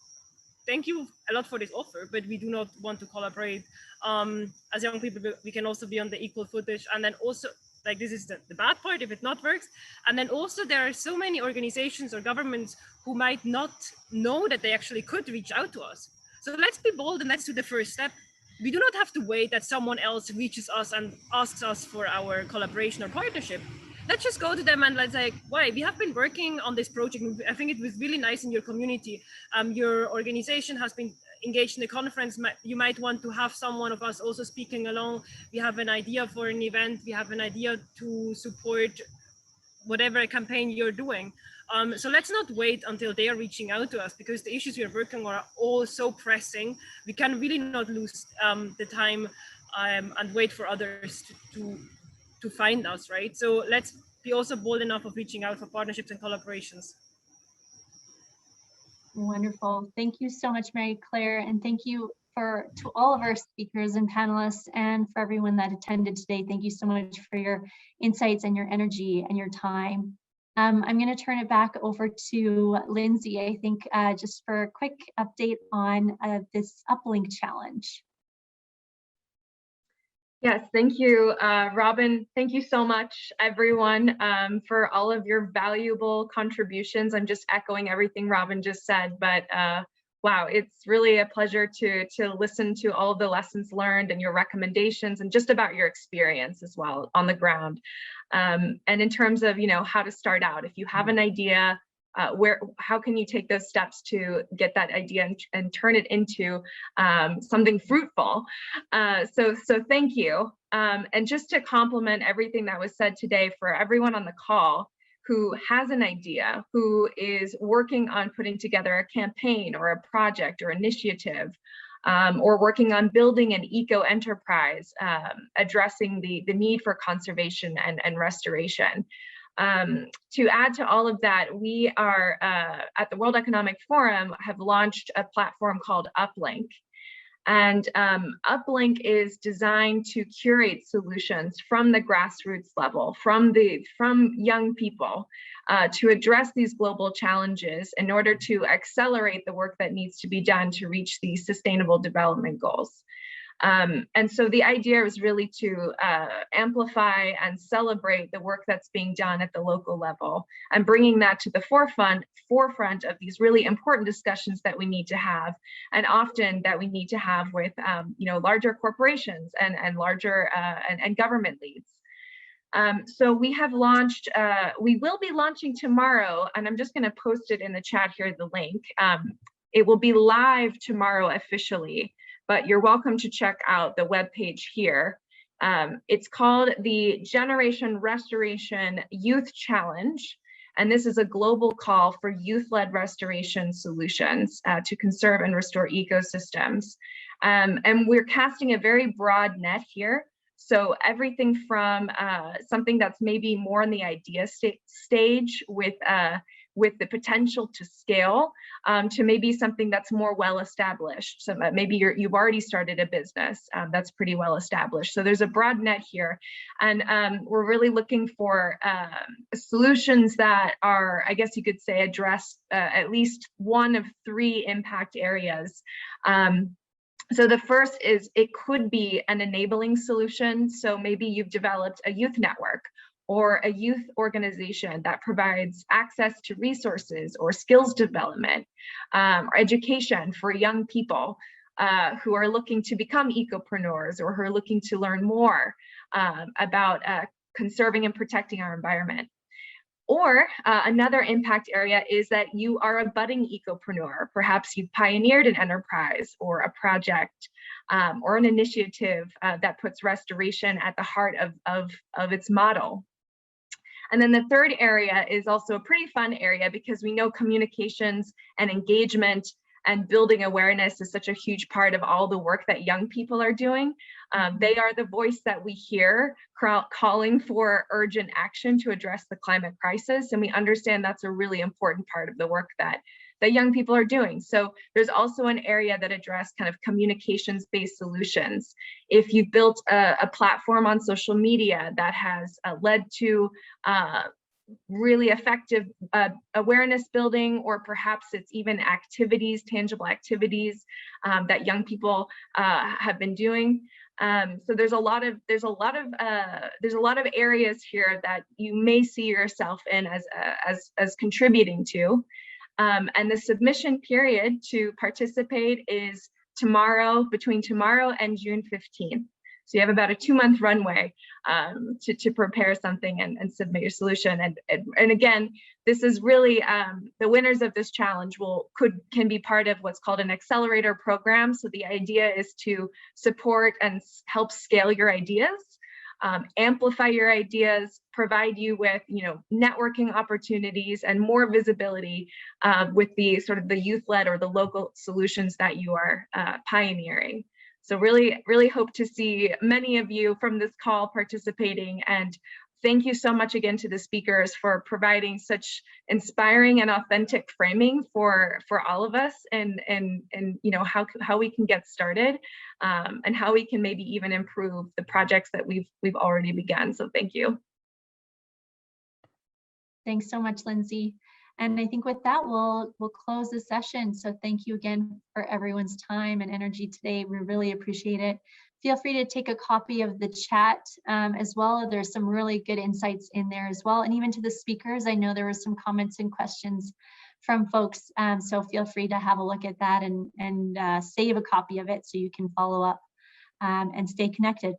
thank you a lot for this offer, but we do not want to collaborate. As young people, we can also be on the equal footage. And then also, like, this is the bad part if it not works. And then also there are so many organizations or governments who might not know that they actually could reach out to us. So let's be bold and let's do the first step. We do not have to wait that someone else reaches us and asks us for our collaboration or partnership. Let's just go to them and let's say, why, we have been working on this project. I think it was really nice in your community. Your organization has been engaged in the conference. You might want to have someone of us also speaking along. We have an idea for an event. We have an idea to support whatever campaign you're doing. So let's not wait until they are reaching out to us, because the issues we are working on are all so pressing. We can really not lose the time and wait for others to find us, right? So let's be also bold enough of reaching out for partnerships and collaborations. Wonderful. Thank you so much, Mary Claire. And thank you to all of our speakers and panelists, and for everyone that attended today. Thank you so much for your insights and your energy and your time. I'm going to turn it back over to Lindsay, I think, just for a quick update on this uplink challenge. Yes, thank you, Robin. Thank you so much, everyone, for all of your valuable contributions. I'm just echoing everything Robin just said, but wow, it's really a pleasure to listen to all of the lessons learned and your recommendations, and just about your experience as well on the ground. And in terms of, you know, how to start out, if you have an idea, how can you take those steps to get that idea and turn it into something fruitful? So thank you. And just to complement everything that was said today, for everyone on the call who has an idea, who is working on putting together a campaign or a project or initiative, or working on building an eco-enterprise, addressing the need for conservation and restoration. To add to all of that, we are at the World Economic Forum have launched a platform called Uplink. And Uplink is designed to curate solutions from the grassroots level, from young people, to address these global challenges in order to accelerate the work that needs to be done to reach these Sustainable Development Goals. And so the idea is really to amplify and celebrate the work that's being done at the local level, and bringing that to the forefront of these really important discussions that we need to have, and often that we need to have with you know, larger corporations and larger and government leads. So we have launched, we will be launching tomorrow, and I'm just going to post it in the chat here, the link. It will be live tomorrow officially, but you're welcome to check out the webpage here. It's called the Generation Restoration Youth Challenge, And this is a global call for youth-led restoration solutions to conserve and restore ecosystems. And we're casting a very broad net here. So everything from something that's maybe more in the idea stage with the potential to scale to maybe something that's more well established. So maybe you've already started a business that's pretty well established. So there's a broad net here, and we're really looking for solutions that are, I guess you could say, address at least one of three impact areas. So the first is it could be an enabling solution. So maybe you've developed a youth network or a youth organization that provides access to resources or skills development or education for young people who are looking to become ecopreneurs or who are looking to learn more about conserving and protecting our environment. Or another impact area is that you are a budding ecopreneur. Perhaps you've pioneered an enterprise or a project or an initiative that puts restoration at the heart of its model. And then the third area is also a pretty fun area because we know communications and engagement and building awareness is such a huge part of all the work that young people are doing. They are the voice that we hear calling for urgent action to address the climate crisis. And we understand that's a really important part of the work that young people are doing. So there's also an area that addresses kind of communications-based solutions. If you've built a platform on social media that has led to really effective awareness building, or perhaps it's even activities, tangible activities that young people have been doing. So there's a lot of areas here that you may see yourself in as contributing to. And the submission period to participate is between tomorrow and June 15th. So you have about a 2-month runway to prepare something and submit your solution. And again, this is really the winners of this challenge can be part of what's called an accelerator program. So the idea is to support and help scale your ideas, amplify your ideas, provide you with networking opportunities and more visibility with the sort of the youth-led or the local solutions that you are pioneering. So really, really hope to see many of you from this call participating, and thank you so much again to the speakers for providing such inspiring and authentic framing for all of us, and how we can get started and how we can maybe even improve the projects that we've already begun. So thank you. Thanks so much, Lindsay. And I think with that, we'll close the session. So thank you again for everyone's time and energy today. We really appreciate it. Feel free to take a copy of the chat as well. There's some really good insights in there as well. And even to the speakers, I know there were some comments and questions from folks. So feel free to have a look at that and save a copy of it so you can follow up and stay connected.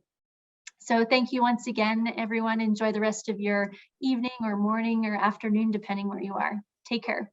So thank you once again, everyone. Enjoy the rest of your evening or morning or afternoon, depending where you are. Take care.